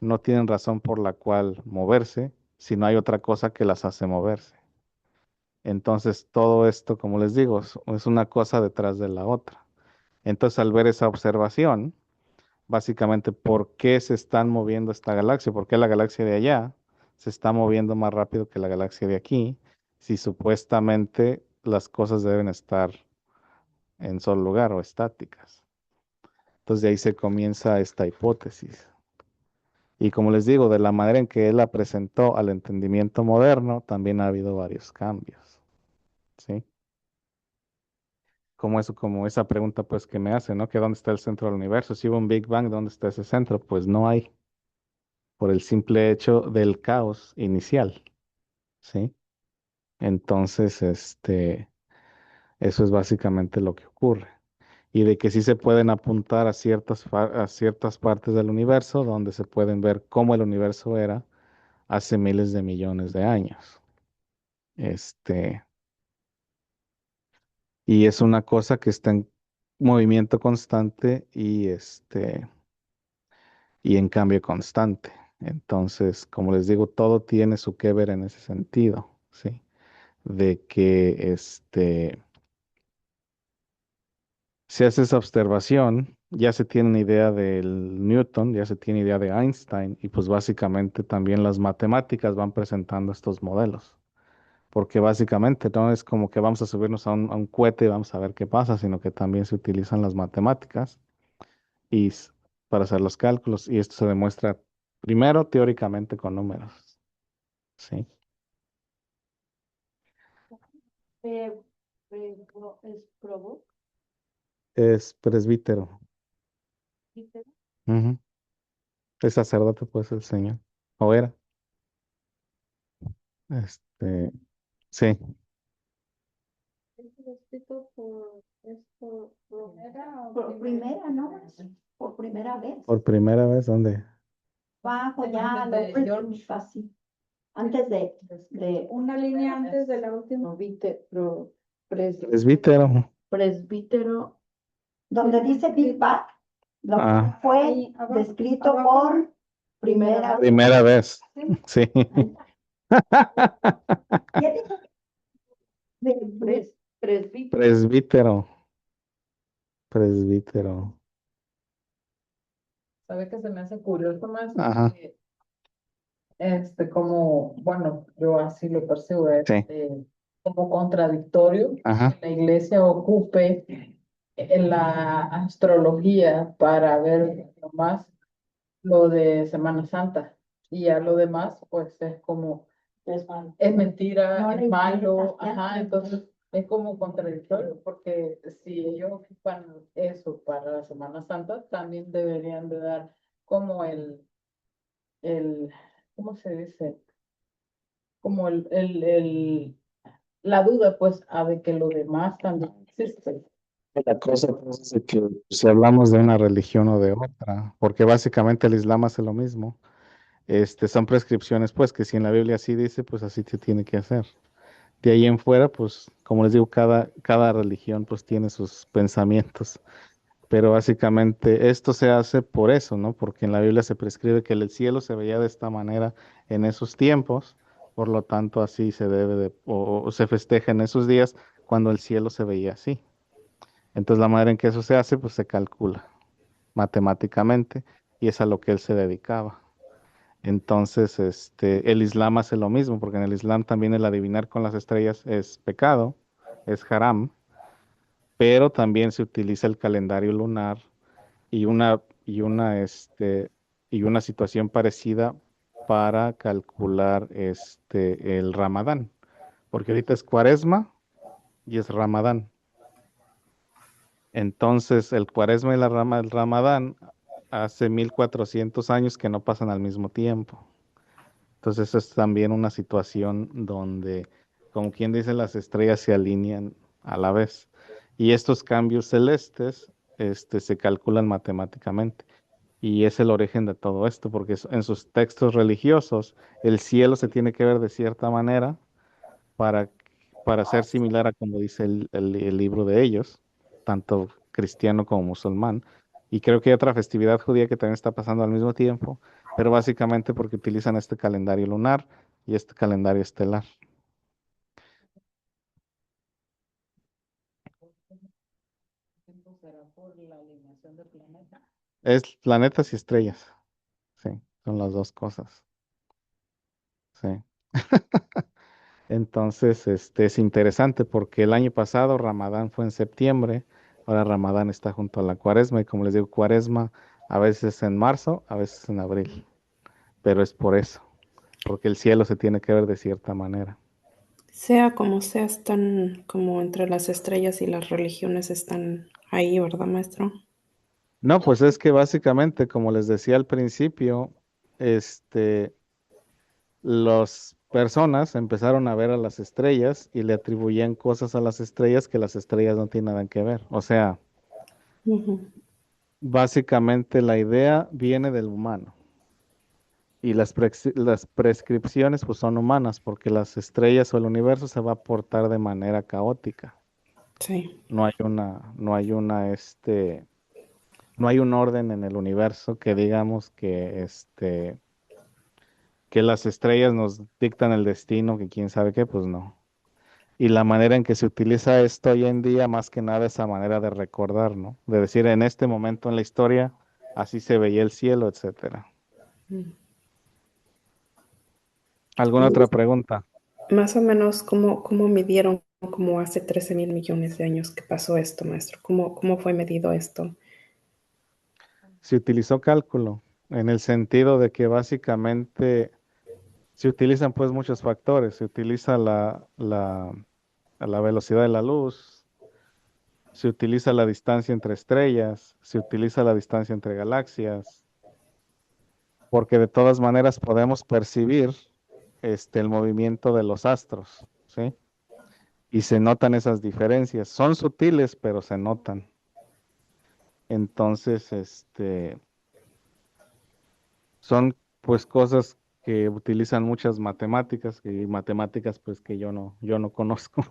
no tienen razón por la cual moverse, si no hay otra cosa que las hace moverse. Entonces, todo esto, como les digo, es una cosa detrás de la otra. Entonces, al ver esa observación, básicamente, ¿por qué se están moviendo esta galaxia? ¿Por qué la galaxia de allá se está moviendo más rápido que la galaxia de aquí? Si supuestamente las cosas deben estar en solo lugar o estáticas. Entonces, de ahí se comienza esta hipótesis. Y como les digo, de la manera en que él la presentó al entendimiento moderno, también ha habido varios cambios, ¿sí? Como eso, como esa pregunta pues que me hace, ¿no? Que dónde está el centro del universo. Si hubo un Big Bang, ¿dónde está ese centro? Pues no hay, por el simple hecho del caos inicial, ¿sí? Entonces, eso es básicamente lo que ocurre. Y de que sí se pueden apuntar a a ciertas partes del universo donde se pueden ver cómo el universo era hace miles de millones de años. Este, y es una cosa que está en movimiento constante y en cambio constante. Entonces, como les digo, todo tiene su que ver en ese sentido, ¿sí? De que se hace esa observación, ya se tiene una idea del Newton, ya se tiene idea de Einstein, y pues básicamente también las matemáticas van presentando estos modelos. Porque básicamente no es como que vamos a subirnos a a un cohete y vamos a ver qué pasa, sino que también se utilizan las matemáticas y para hacer los cálculos, y esto se demuestra primero teóricamente con números, ¿sí? Pe- es probo, Es presbítero. ¿viste? Ujú. Es sacerdote, pues, el señor. O era. Este, sí. Es escrito por esto, por primera, ¿no? Por primera vez. Por primera vez, ¿dónde? Bajo ya, lo último, casi. Antes de una línea antes de la última. Presbítero. Presbítero. Donde dice Big Bang, lo Ah, fue ahí, descrito por primera vez. primera vez. Sí. ¿Qué dijo? Presbítero. Presbítero. Presbítero. ¿Sabe que se me hace curioso más? Ajá. Que, como, bueno, yo así lo percibo, es Sí. como contradictorio Ajá. que la iglesia ocupe en la astrología para ver nomás lo de Semana Santa y ya lo demás, pues es como, Es malo. es mentira, No le es malo, interesa, ajá, ya. entonces es como contradictorio, porque si ellos ocupan eso para la Semana Santa, también deberían de dar como el, ¿cómo se dice? Como la duda, pues, a de que lo demás también existe. La cosa pues, es de que si hablamos de una religión o de otra, porque básicamente el Islam hace lo mismo. Son prescripciones, pues, que si en la Biblia así dice, pues así se tiene que hacer. De ahí en fuera, pues, como les digo, cada religión pues tiene sus pensamientos. Pero básicamente esto se hace por eso, ¿no? Porque en la Biblia se prescribe que el cielo se veía de esta manera en esos tiempos, por lo tanto así se debe o se festeja en esos días cuando el cielo se veía así. Entonces la manera en que eso se hace, pues se calcula matemáticamente y es a lo que él se dedicaba. Entonces, el Islam hace lo mismo, porque en el Islam también el adivinar con las estrellas es pecado, es haram, pero también se utiliza el calendario lunar y y una situación parecida para calcular el Ramadán, porque ahorita es Cuaresma y es Ramadán. Entonces, el Cuaresma y el Ramadán hace 1400 años que no pasan al mismo tiempo. Entonces, eso es también una situación donde, como quien dice, las estrellas se alinean a la vez. Y estos cambios celestes, se calculan matemáticamente. Y es el origen de todo esto, porque en sus textos religiosos el cielo se tiene que ver de cierta manera para, para ser similar a como dice el libro de ellos, tanto cristiano como musulmán. Y creo que hay otra festividad judía que también está pasando al mismo tiempo, pero básicamente porque utilizan este calendario lunar y este calendario estelar. Tiempo será por la alineación del planeta. Es planetas y estrellas, sí, son las dos cosas, sí. Entonces, es interesante porque el año pasado Ramadán fue en septiembre, ahora Ramadán está junto a la Cuaresma y como les digo, Cuaresma a veces en marzo, a veces en abril, pero es por eso, porque el cielo se tiene que ver de cierta manera. Sea como sea, están como entre las estrellas y las religiones están ahí, ¿verdad, maestro? No, pues es que básicamente, como les decía al principio, este, las personas empezaron a ver a las estrellas y le atribuían cosas a las estrellas que las estrellas no tienen nada que ver. O sea, Ujú. básicamente la idea viene del humano y las prescripciones pues son humanas porque las estrellas o el universo se va a portar de manera caótica. Sí. No hay un orden en el universo que digamos que las estrellas nos dictan el destino, que quién sabe qué, pues no. Y la manera en que se utiliza esto hoy en día, más que nada, esa manera de recordar, ¿no? De decir, en este momento en la historia, así se veía el cielo, etcétera. Mm. ¿Alguna otra pregunta? Más o menos, ¿cómo midieron como hace 13.000 millones de años que pasó esto, maestro? ¿Cómo fue medido esto? Se utilizó cálculo, en el sentido de que básicamente se utilizan pues muchos factores. Se utiliza la velocidad de la luz, se utiliza la distancia entre estrellas, se utiliza la distancia entre galaxias, porque de todas maneras podemos percibir el movimiento de los astros, ¿sí? Y se notan esas diferencias. Son sutiles, pero se notan. Entonces, son pues cosas que utilizan muchas matemáticas y matemáticas pues que yo no conozco.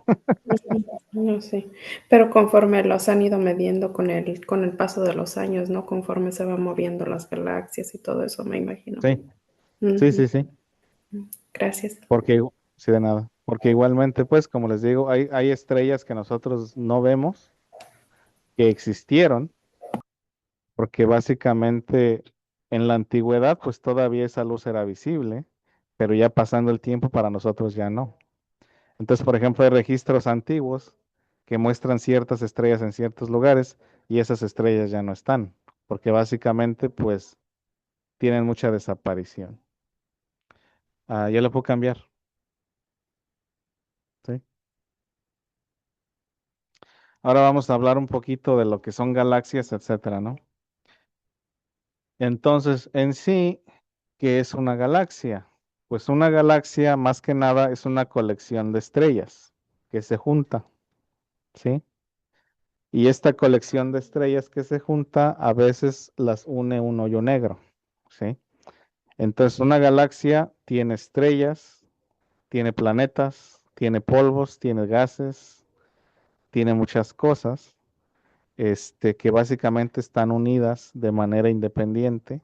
Ujú. No sé, pero conforme los han ido midiendo con el paso de los años, ¿no? Conforme se van moviendo las galaxias y todo eso, me imagino. Sí, sí, Ujú. sí, sí. Gracias. Porque, sí, de nada. Porque igualmente, pues, como les digo, hay estrellas que nosotros no vemos, que existieron, porque básicamente en la antigüedad, pues todavía esa luz era visible, pero ya pasando el tiempo para nosotros ya no. Entonces, por ejemplo, hay registros antiguos que muestran ciertas estrellas en ciertos lugares y esas estrellas ya no están, porque básicamente, pues, tienen mucha desaparición. Ah, ya lo puedo cambiar, ¿sí? Ahora vamos a hablar un poquito de lo que son galaxias, etcétera, ¿no? Entonces, en sí, ¿qué es una galaxia? Pues una galaxia, más que nada, es una colección de estrellas que se junta, ¿sí? Y esta colección de estrellas que se junta, a veces las une un hoyo negro, ¿sí? Entonces, una galaxia tiene estrellas, tiene planetas, tiene polvos, tiene gases, tiene muchas cosas, que básicamente están unidas de manera independiente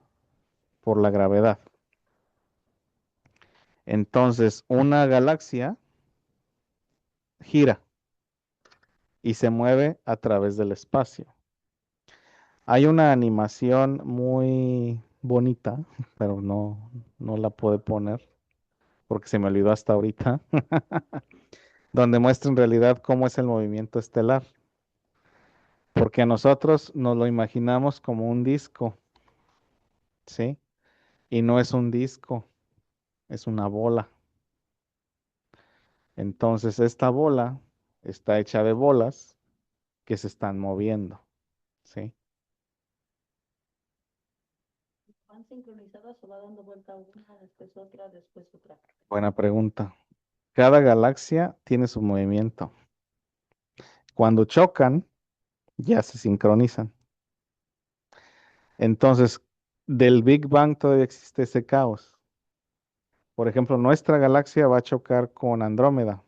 por la gravedad. Entonces, una galaxia gira y se mueve a través del espacio. Hay una animación muy bonita, pero no la puedo poner porque se me olvidó hasta ahorita, donde muestra en realidad cómo es el movimiento estelar. Porque a nosotros nos lo imaginamos como un disco, ¿sí? Y no es un disco, es una bola. Entonces, esta bola está hecha de bolas que se están moviendo, ¿sí? ¿Van sincronizadas o va dando vuelta una, después otra, después otra? Buena pregunta. Cada galaxia tiene su movimiento. Cuando chocan, ya se sincronizan. Entonces, Del Big Bang todavía existe ese caos. Por ejemplo, nuestra galaxia va a chocar con Andrómeda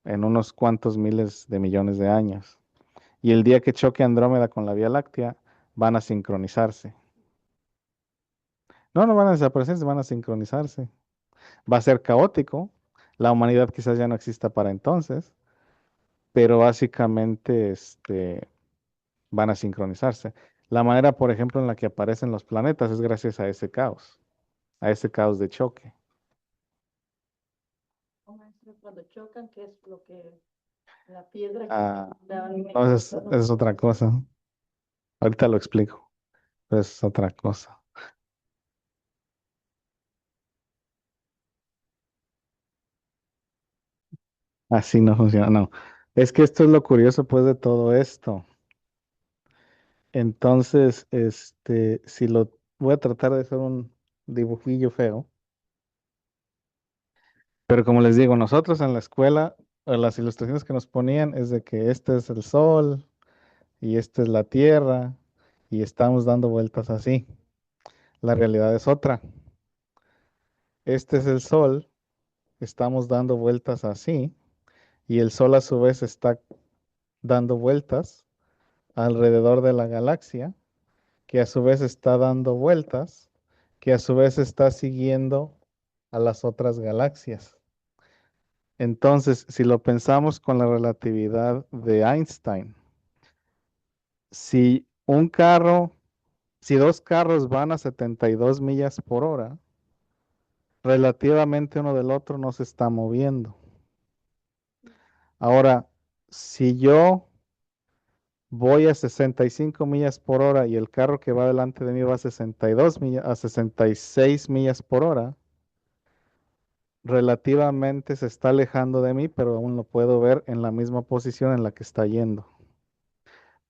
en unos cuantos miles de millones de años. Y el día que choque Andrómeda con la Vía Láctea, van a sincronizarse. No, no van a desaparecer, van a sincronizarse. Va a ser caótico. La humanidad quizás ya no exista para entonces, pero básicamente van a sincronizarse. La manera, por ejemplo, en la que aparecen los planetas es gracias a ese caos de choque. Oh, maestro, cuando chocan, ¿qué es lo que la piedra que Ah, da no, esa es otra cosa. Ahorita lo explico, pero es otra cosa. Así no funciona, no. Es que esto es lo curioso, pues, de todo esto. Entonces, si lo voy a tratar de hacer un dibujillo feo, pero como les digo, nosotros en la escuela, las ilustraciones que nos ponían es de que este es el sol y esta es la tierra y estamos dando vueltas así. La realidad es otra. Este es el sol, estamos dando vueltas así y el sol a su vez está dando vueltas alrededor de la galaxia, que a su vez está dando vueltas, que a su vez está siguiendo a las otras galaxias. Entonces, si lo pensamos con la relatividad de Einstein, si un carro, si dos carros van a 72 millas por hora, relativamente uno del otro no se está moviendo. Ahora, si yo voy a 65 millas por hora y el carro que va delante de mí va a 62 millas, a 66 millas por hora, relativamente se está alejando de mí, pero aún lo puedo ver en la misma posición en la que está yendo.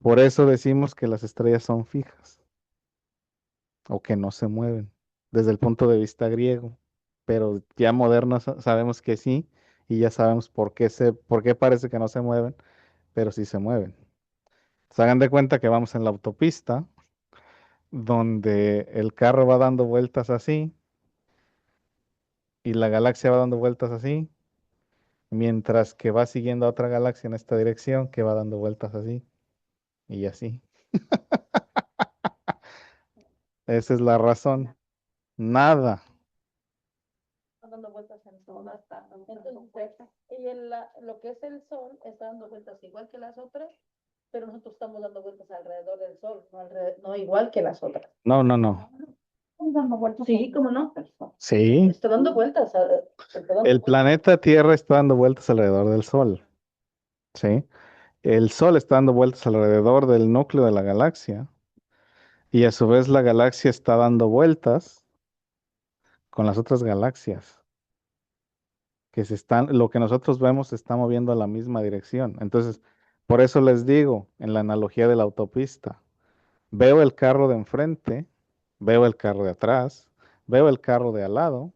Por eso decimos que las estrellas son fijas o que no se mueven desde el punto de vista griego, pero ya modernos sabemos que sí y ya sabemos por qué parece que no se mueven, pero sí se mueven. Se hagan de cuenta que vamos en la autopista donde el carro va dando vueltas así y la galaxia va dando vueltas así, mientras que va siguiendo a otra galaxia en esta dirección que va dando vueltas así y así. Esa es la razón. Nada. dando vueltas en todas, está entonces, lo que es el sol está dando vueltas igual que las otras, pero nosotros estamos dando vueltas alrededor del sol, no igual que las otras. No, no, no. Estamos dando vueltas. Sí, ¿cómo no? Sí. Está dando vueltas. El planeta Tierra está dando vueltas alrededor del Sol. Sí. El Sol está dando vueltas alrededor del núcleo de la galaxia y a su vez la galaxia está dando vueltas con las otras galaxias lo que nosotros vemos se está moviendo a la misma dirección. Entonces, por eso les digo, en la analogía de la autopista, veo el carro de enfrente, veo el carro de atrás, veo el carro de al lado.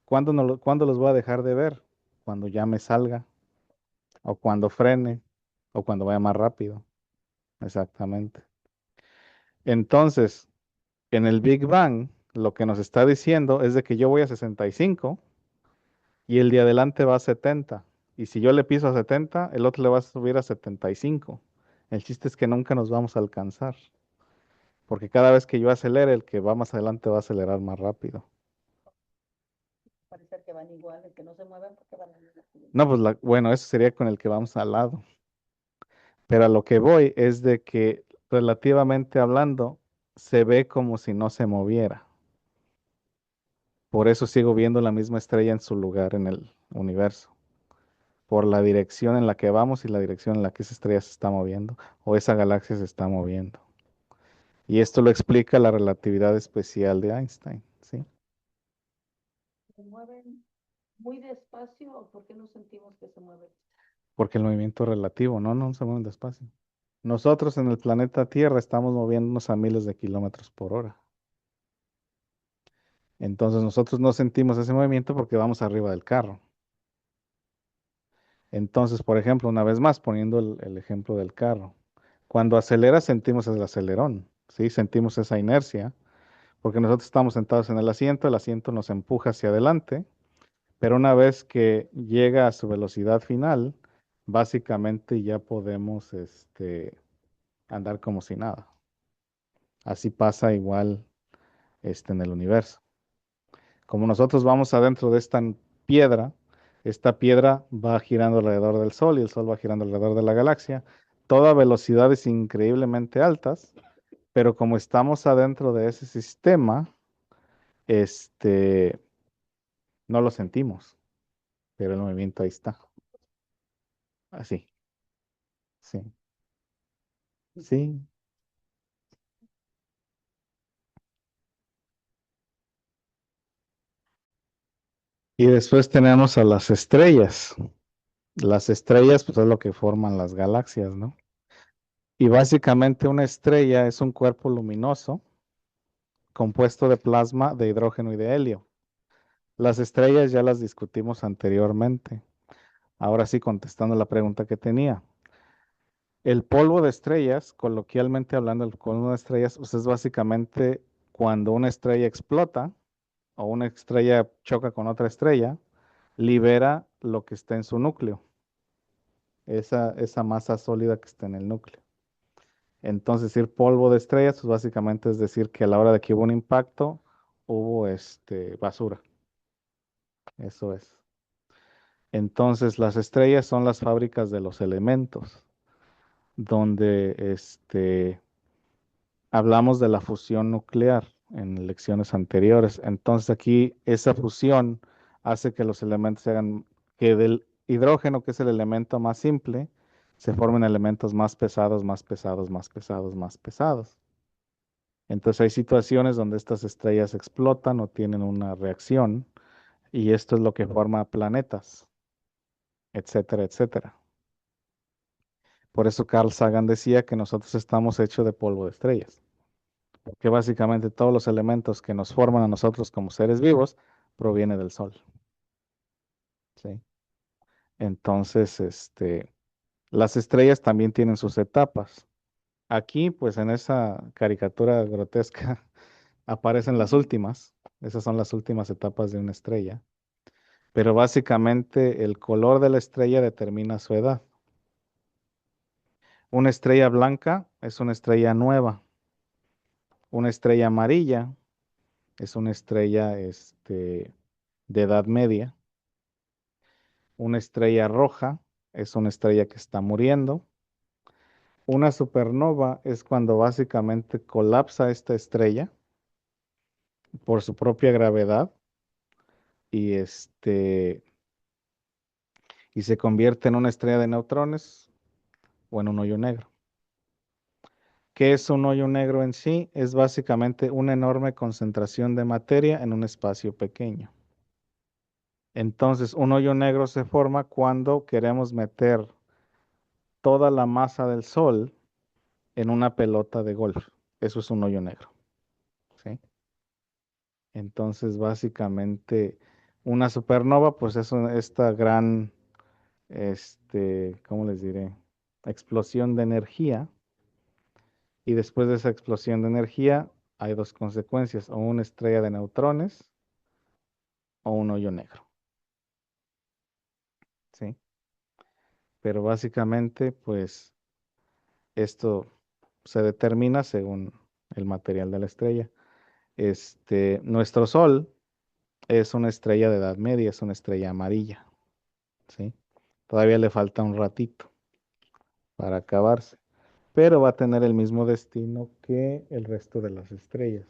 ¿Cuándo, cuándo los voy a dejar de ver? Cuando ya me salga, o cuando frene, o cuando vaya más rápido. Exactamente. Entonces, en el Big Bang, lo que nos está diciendo es de que yo voy a 65 y el de adelante va a 70. Y si yo le piso a 70, el otro le va a subir a 75. El chiste es que nunca nos vamos a alcanzar, porque cada vez que yo acelere, el que va más adelante va a acelerar más rápido. Parece que van iguales, que no se mueven porque van a No, pues bueno, eso sería con el que vamos al lado. Pero a lo que voy es de que relativamente hablando, se ve como si no se moviera. Por eso sigo viendo la misma estrella en su lugar en el universo, por la dirección en la que vamos y la dirección en la que esa estrella se está moviendo o esa galaxia se está moviendo. Y esto lo explica la relatividad especial de Einstein, ¿sí? se mueven muy despacio, ¿por qué no sentimos que se mueven? Porque el movimiento es relativo, no se mueven despacio. Nosotros en el planeta Tierra estamos moviéndonos a miles de kilómetros por hora. Entonces nosotros no sentimos ese movimiento porque vamos arriba del carro. Entonces, por ejemplo, una vez más, poniendo el ejemplo del carro, cuando acelera sentimos el acelerón, ¿sí? Sentimos esa inercia, porque nosotros estamos sentados en el asiento nos empuja hacia adelante, pero una vez que llega a su velocidad final, básicamente ya podemos andar como si nada. Así pasa igual en el universo. Como nosotros vamos adentro de esta piedra va girando alrededor del Sol y el Sol va girando alrededor de la galaxia, toda a velocidades increíblemente altas, pero como estamos adentro de ese sistema, este, no lo sentimos, pero el movimiento ahí está. Así, sí, sí. Y después tenemos a las estrellas. Las estrellas, pues es lo que forman las galaxias, ¿no? Y básicamente una estrella es un cuerpo luminoso compuesto de plasma, de hidrógeno y de helio. Las estrellas ya las discutimos anteriormente. Ahora sí, contestando la pregunta que tenía. El polvo de estrellas, coloquialmente hablando, el polvo de estrellas, pues es básicamente cuando una estrella explota o una estrella choca con otra estrella, libera lo que está en su núcleo, esa masa sólida que está en el núcleo. Entonces, decir polvo de estrellas, pues básicamente es decir que a la hora de que hubo un impacto, hubo basura. Eso es. Entonces, las estrellas son las fábricas de los elementos, donde hablamos de la fusión nuclear en lecciones anteriores. Entonces, aquí esa fusión hace que los elementos se hagan, que del hidrógeno, que es el elemento más simple, se formen elementos más pesados, más pesados, más pesados, más pesados. Entonces, hay situaciones donde estas estrellas explotan o tienen una reacción, y esto es lo que forma planetas, etcétera, etcétera. Por eso Carl Sagan decía que nosotros estamos hechos de polvo de estrellas, porque básicamente todos los elementos que nos forman a nosotros como seres vivos provienen del Sol. ¿Sí? Entonces, las estrellas también tienen sus etapas. Aquí, pues en esa caricatura grotesca, aparecen las últimas. Esas son las últimas etapas de una estrella. Pero básicamente el color de la estrella determina su edad. Una estrella blanca es una estrella nueva. Una estrella amarilla es una estrella de edad media. Una estrella roja es una estrella que está muriendo. Una supernova es cuando básicamente colapsa esta estrella por su propia gravedad y, y se convierte en una estrella de neutrones o en un hoyo negro. ¿Qué es un hoyo negro en sí? Es básicamente una enorme concentración de materia en un espacio pequeño. Entonces, un hoyo negro se forma cuando queremos meter toda la masa del Sol en una pelota de golf. Eso es un hoyo negro, ¿sí? Entonces, básicamente, una supernova, pues es esta gran, ¿cómo les diré? Explosión de energía. Y después de esa explosión de energía, hay dos consecuencias, o una estrella de neutrones o un hoyo negro, ¿sí? Pero básicamente, pues, esto se determina según el material de la estrella. Nuestro Sol es una estrella de edad media, es una estrella amarilla, ¿sí? Todavía le falta un ratito para acabarse, pero va a tener el mismo destino que el resto de las estrellas.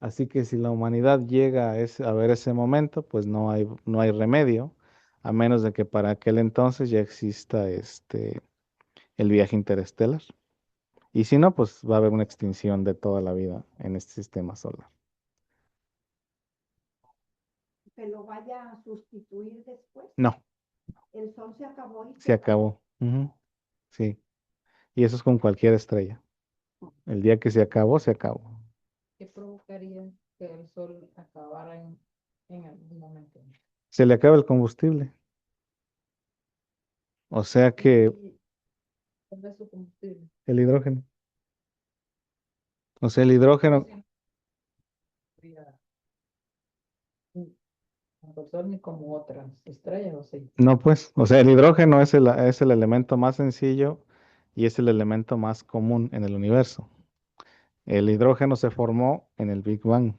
Así que si la humanidad llega a ver ese momento, pues no hay remedio, a menos de que para aquel entonces ya exista el viaje interestelar. Y si no, pues va a haber una extinción de toda la vida en este sistema solar. Que lo vaya a sustituir después. No, El sol se acabó y se se acabó. acabó. Ujú, sí, y eso es con cualquier estrella. El día que se acabó, se acabó. ¿Qué provocaría que el sol acabara en algún momento? Se le acaba el combustible. O sea que ¿Y cuál es su combustible? el hidrógeno. O sea, el Pero hidrógeno, si tanto el Sol ni como otras estrellas, ¿o sí? No, pues, o sea, el hidrógeno es el elemento más sencillo y es el elemento más común en el universo. El hidrógeno se formó en el Big Bang.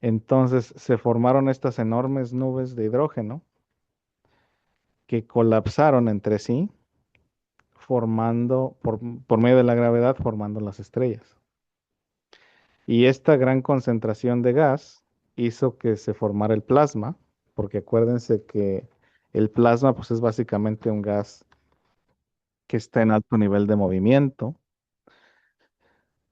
Entonces se formaron estas enormes nubes de hidrógeno que colapsaron entre sí, formando, por medio de la gravedad, formando las estrellas. Y esta gran concentración de gas hizo que se formara el plasma, porque acuérdense que el plasma pues, es básicamente un gas que está en alto nivel de movimiento.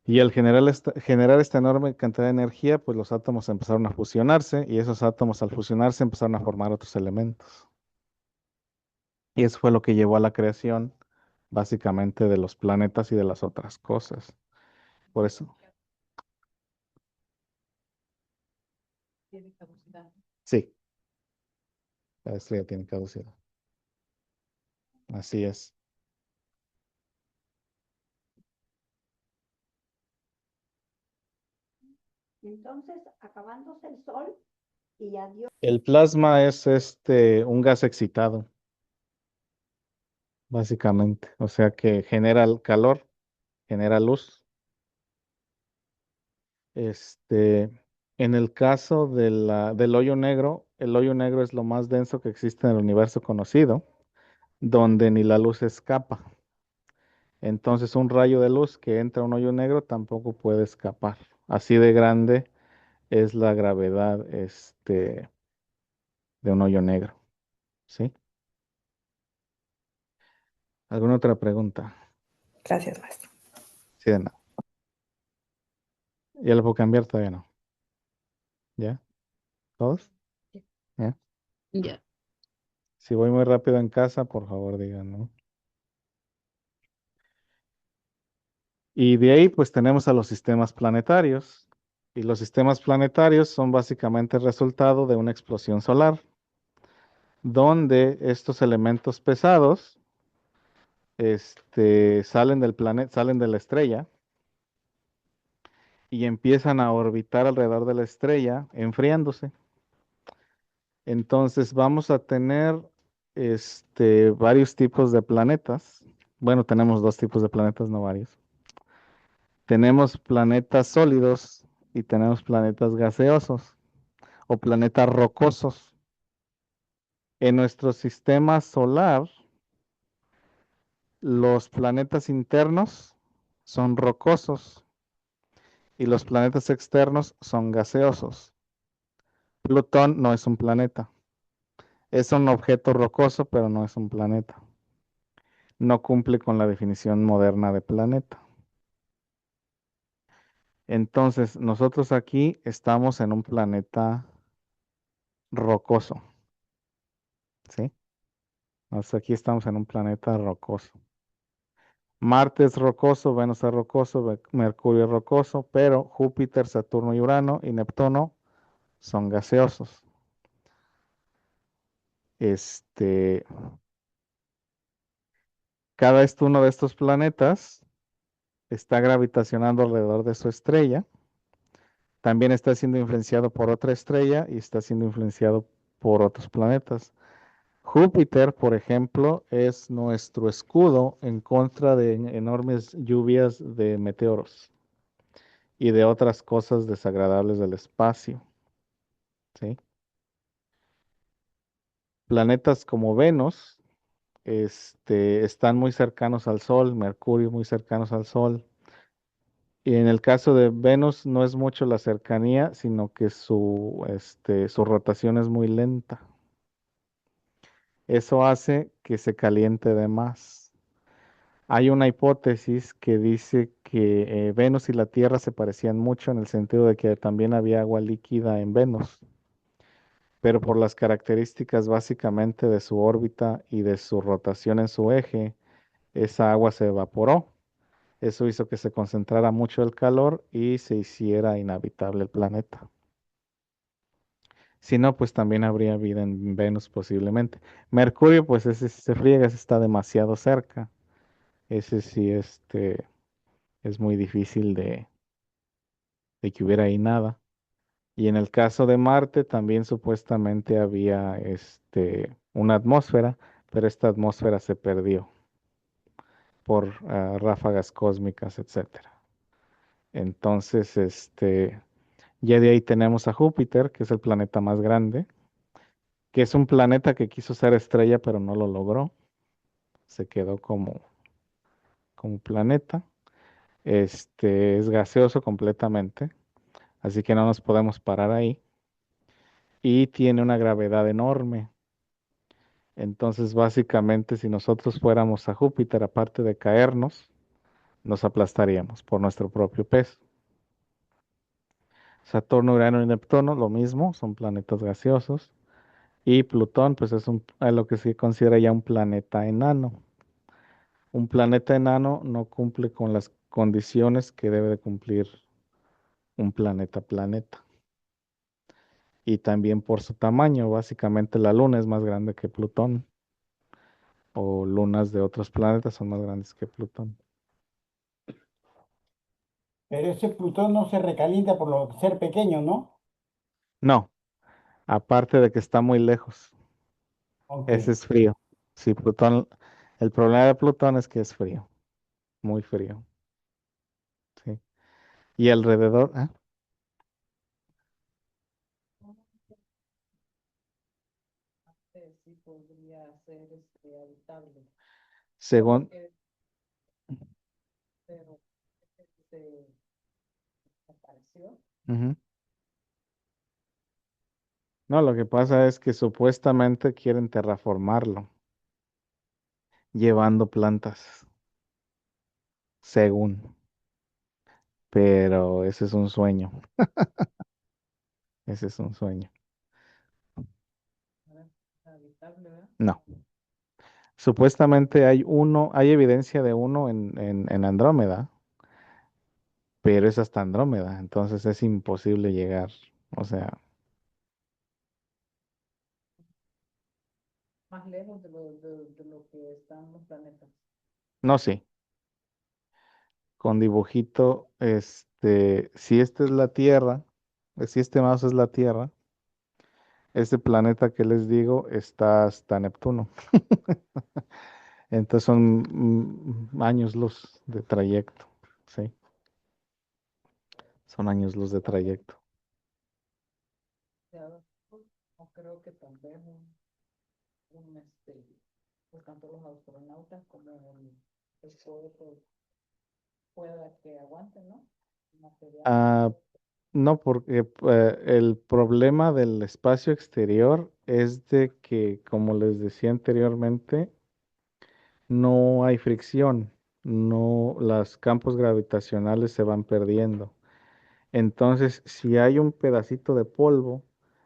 Y al generar esta enorme cantidad de energía, pues los átomos empezaron a fusionarse y esos átomos al fusionarse empezaron a formar otros elementos. Y eso fue lo que llevó a la creación básicamente de los planetas y de las otras cosas. Por eso, Tiene caducidad. sí, la estrella tiene caducidad. Así es. Entonces, acabándose el sol y adiós. El plasma es un gas excitado, básicamente. O sea que genera el calor, genera luz. Este, en el caso del hoyo negro, el hoyo negro es lo más denso que existe en el universo conocido, donde ni la luz escapa. Entonces, un rayo de luz que entra a un hoyo negro tampoco puede escapar. Así de grande es la gravedad, de un hoyo negro. ¿Sí? ¿Alguna otra pregunta? Gracias, maestro. Sí, de nada. ¿Ya lo puedo cambiar? Todavía no. ¿Ya? ¿Todos? ¿Ya? Ya. Si voy muy rápido en casa, por favor, digan, ¿no? Y de ahí, pues tenemos a los sistemas planetarios. Y los sistemas planetarios son básicamente el resultado de una explosión solar, donde estos elementos pesados, salen del planeta, salen de la estrella y empiezan a orbitar alrededor de la estrella, enfriándose. Entonces vamos a tener, varios tipos de planetas. Bueno, tenemos dos tipos de planetas, no varios. Tenemos planetas sólidos y tenemos planetas gaseosos o planetas rocosos. En nuestro sistema solar, los planetas internos son rocosos y los planetas externos son gaseosos. Plutón no es un planeta. Es un objeto rocoso, pero no es un planeta. No cumple con la definición moderna de planeta. Entonces, nosotros aquí estamos en un planeta rocoso, ¿sí? Aquí estamos en un planeta rocoso. Marte es rocoso, Venus es rocoso, Mercurio es rocoso, pero Júpiter, Saturno y Urano y Neptuno son gaseosos. Este, uno de estos planetas está gravitacionando alrededor de su estrella. También está siendo influenciado por otra estrella y está siendo influenciado por otros planetas. Júpiter, por ejemplo, es nuestro escudo en contra de enormes lluvias de meteoros y de otras cosas desagradables del espacio, ¿sí? Planetas como Venus, están muy cercanos al Sol, Mercurio muy cercanos al Sol. Y en el caso de Venus no es mucho la cercanía, sino que su rotación es muy lenta. Eso hace que se caliente de más. Hay una hipótesis que dice que Venus y la Tierra se parecían mucho en el sentido de que también había agua líquida en Venus, pero por las características básicamente de su órbita y de su rotación en su eje, esa agua se evaporó. Eso hizo que se concentrara mucho el calor y se hiciera inhabitable el planeta. Si no, pues también habría vida en Venus posiblemente. Mercurio, pues ese sí se friega, ese está demasiado cerca. Ese sí, es muy difícil de que hubiera ahí nada. Y en el caso de Marte también supuestamente había una atmósfera, pero esta atmósfera se perdió por ráfagas cósmicas, etcétera. Entonces, ya de ahí tenemos a Júpiter, que es el planeta más grande, que es un planeta que quiso ser estrella, pero no lo logró. Se quedó como planeta. Es gaseoso completamente, así que no nos podemos parar ahí. Y tiene una gravedad enorme. Entonces, básicamente, si nosotros fuéramos a Júpiter, aparte de caernos, nos aplastaríamos por nuestro propio peso. Saturno, Urano y Neptuno, lo mismo, son planetas gaseosos. Y Plutón, pues es lo que se considera ya un planeta enano. Un planeta enano no cumple con las condiciones que debe de cumplir un planeta. Y también por su tamaño, básicamente la Luna es más grande que Plutón, o lunas de otros planetas son más grandes que Plutón. Pero ese Plutón no se recalienta por lo ser pequeño, ¿no? No, aparte de que está muy lejos, Ok. ese es frío. Sí, el problema de Plutón es que es frío, muy frío. Sí. Y alrededor, Sí podría ser habitable. Solo según, que, pero se desapareció. ujú. No, lo que pasa es que supuestamente quieren terraformarlo, llevando plantas, según, pero ese es un sueño, ese es un sueño. ¿No? Habitable, ¿verdad? No, supuestamente hay evidencia de uno en Andrómeda, pero es hasta Andrómeda, entonces es imposible llegar, o sea, Más lejos de lo que están los planetas. no sé, con dibujito, si esta es la Tierra, si este mouse es la Tierra, este planeta que les digo está hasta Neptuno. Entonces son años luz de trayecto, sí, son años luz de trayecto. Ya, pues, no creo que también pues tanto los astronautas como el cohete pueda que aguanten, ¿no? Material. Ah, no, porque el problema del espacio exterior es de que, como les decía anteriormente, no hay fricción, no, los campos gravitacionales se van perdiendo. Entonces, si hay un pedacito de polvo,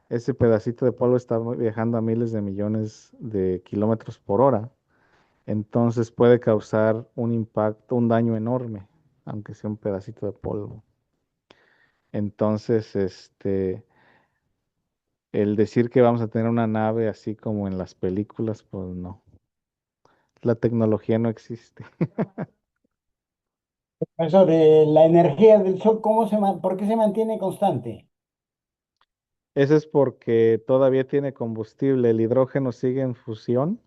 ese pedacito de polvo está viajando a miles de millones de kilómetros por hora, entonces puede causar un impacto, un daño enorme, aunque sea un pedacito de polvo. Entonces, el decir que vamos a tener una nave así como en las películas, pues no. La tecnología no existe. Eso de la energía del Sol, ¿por qué se mantiene constante? Eso es porque todavía tiene combustible. El hidrógeno sigue en fusión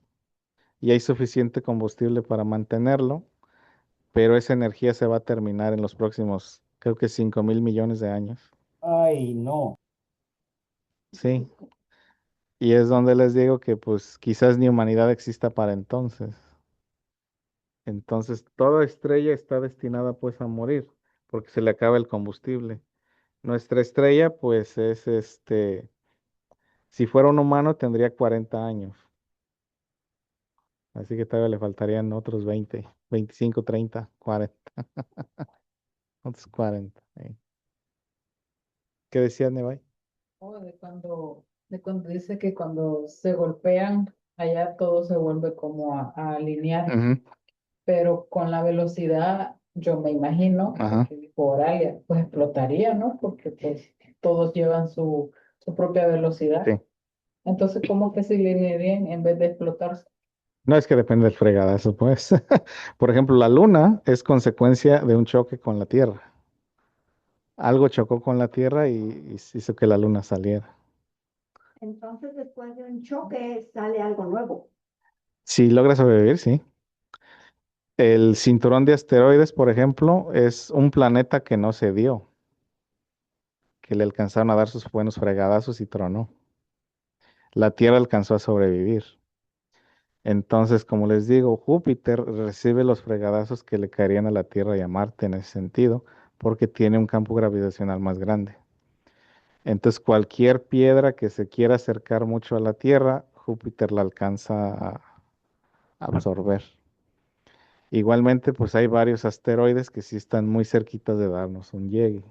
y hay suficiente combustible para mantenerlo, pero esa energía se va a terminar en los próximos, creo que 5.000 millones de años. Ay, no. Sí, y es donde les digo que pues quizás ni humanidad exista para entonces. Entonces toda estrella está destinada pues a morir porque se le acaba el combustible. Nuestra estrella pues es si fuera un humano tendría 40 años, así que todavía le faltarían otros 20, 25, 30, 40, otros 40. ¿Qué decía Nevai? O de cuando dice que cuando se golpean, allá todo se vuelve como a alinear, Ujú. pero con la velocidad, yo me imagino, Ajá, porque dijo Oralia, pues explotaría, ¿no? Porque pues todos llevan su propia velocidad. sí. Entonces, ¿cómo que se alinearían en vez de explotarse? No es que depende del fregadazo, pues. Por ejemplo, la luna es consecuencia de un choque con la Tierra. algo chocó con la Tierra y hizo que la Luna saliera. Entonces, después de un choque, sale algo nuevo. Si logra sobrevivir, sí. El cinturón de asteroides, por ejemplo, es un planeta que no se dio, que le alcanzaron a dar sus buenos fregadazos y tronó. La Tierra alcanzó a sobrevivir. Entonces, como les digo, Júpiter recibe los fregadazos que le caerían a la Tierra y a Marte en ese sentido, porque tiene un campo gravitacional más grande. Entonces, cualquier piedra que se quiera acercar mucho a la Tierra, Júpiter la alcanza a absorber. Igualmente, pues hay varios asteroides que sí están muy cerquitas de darnos un llegue.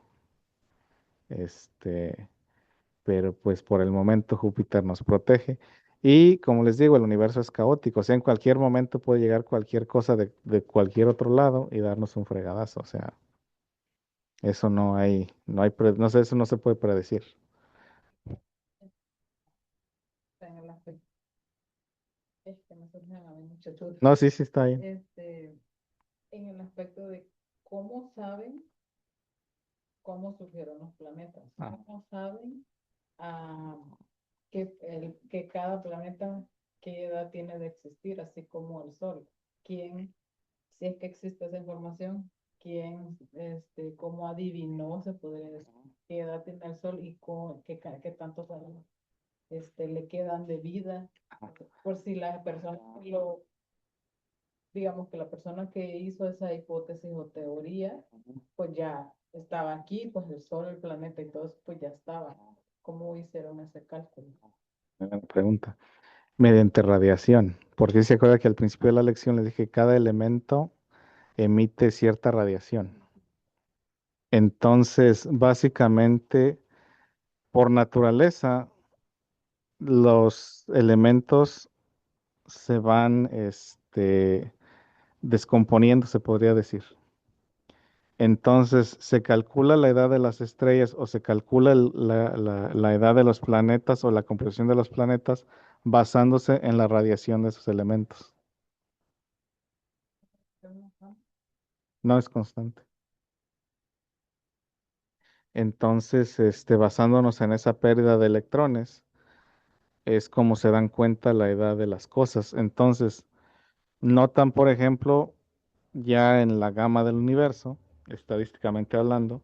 Este, pero pues por el momento Júpiter nos protege. Y como les digo, el universo es caótico, o sea, en cualquier momento puede llegar cualquier cosa de cualquier otro lado y darnos un fregadazo, o sea, eso no sé, eso no se puede predecir. En el aspecto, es que me surgen a mí muchas dudas. No, sí, sí está ahí. En el aspecto de cómo saben cómo surgieron los planetas, Ah. cómo saben ah, que cada planeta, qué edad tiene de existir, así como el Sol. ¿Quién, si es que existe esa información, quién, cómo adivinó, se podría decir, qué edad tiene el Sol y qué tantos años le quedan de vida? Por si la persona digamos que la persona que hizo esa hipótesis o teoría, pues ya estaba aquí, pues el Sol, el planeta y todo eso, pues ya estaba. ¿Cómo hicieron ese cálculo? Buena pregunta. Mediante radiación, porque se acuerda que al principio de la lección les dije que cada elemento emite cierta radiación. Entonces, básicamente, por naturaleza, los elementos se van, descomponiendo, se podría decir. Entonces, se calcula la edad de las estrellas o se calcula la edad de los planetas o la composición de los planetas basándose en la radiación de esos elementos. No es constante. Entonces, basándonos en esa pérdida de electrones, es como se dan cuenta la edad de las cosas. Entonces, notan, por ejemplo, ya en la gama del universo, estadísticamente hablando,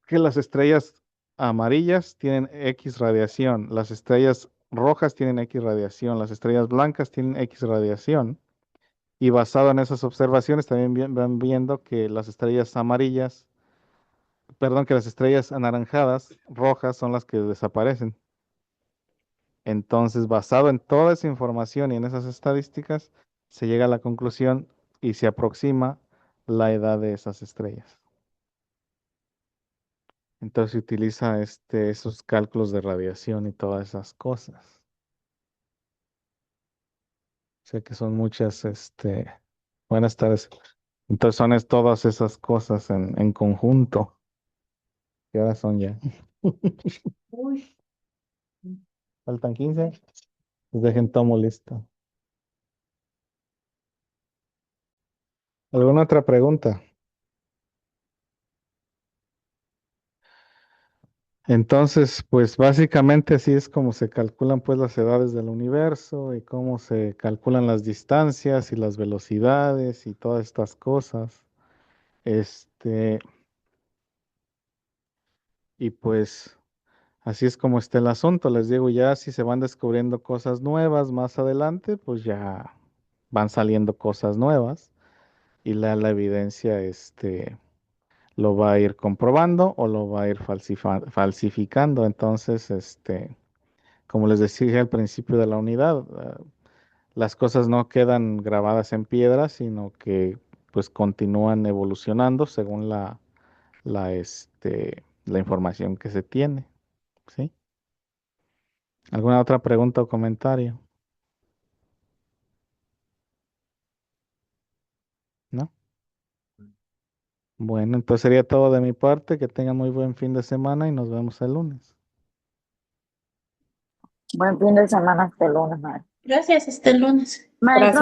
que las estrellas amarillas tienen X radiación, las estrellas rojas tienen X radiación, las estrellas blancas tienen X radiación. Y basado en esas observaciones, también van viendo que las estrellas amarillas, perdón, que las estrellas anaranjadas, rojas, son las que desaparecen. Entonces, basado en toda esa información y en esas estadísticas, se llega a la conclusión y se aproxima la edad de esas estrellas. Entonces se utiliza esos cálculos de radiación y todas esas cosas. Sé que son muchas, buenas tardes. Entonces son todas esas cosas en conjunto. ¿Qué horas son ya? Uy, ¿Faltan 15? Pues dejen tomo listo. ¿Alguna otra pregunta? Entonces, pues básicamente así es como se calculan pues las edades del universo y cómo se calculan las distancias y las velocidades y todas estas cosas. Este, y pues así es como está el asunto. Les digo, ya si se van descubriendo cosas nuevas más adelante, pues ya van saliendo cosas nuevas y la evidencia, lo va a ir comprobando o lo va a ir falsificando. Entonces, como les decía al principio de la unidad, las cosas no quedan grabadas en piedra, sino que pues continúan evolucionando según la información que se tiene, ¿sí? ¿Alguna otra pregunta o comentario? ¿No? Bueno, entonces sería todo de mi parte. Que tengan muy buen fin de semana y nos vemos el lunes. Buen fin de semana hasta el lunes, maestro. Gracias, hasta el lunes. Maestro, Gracias.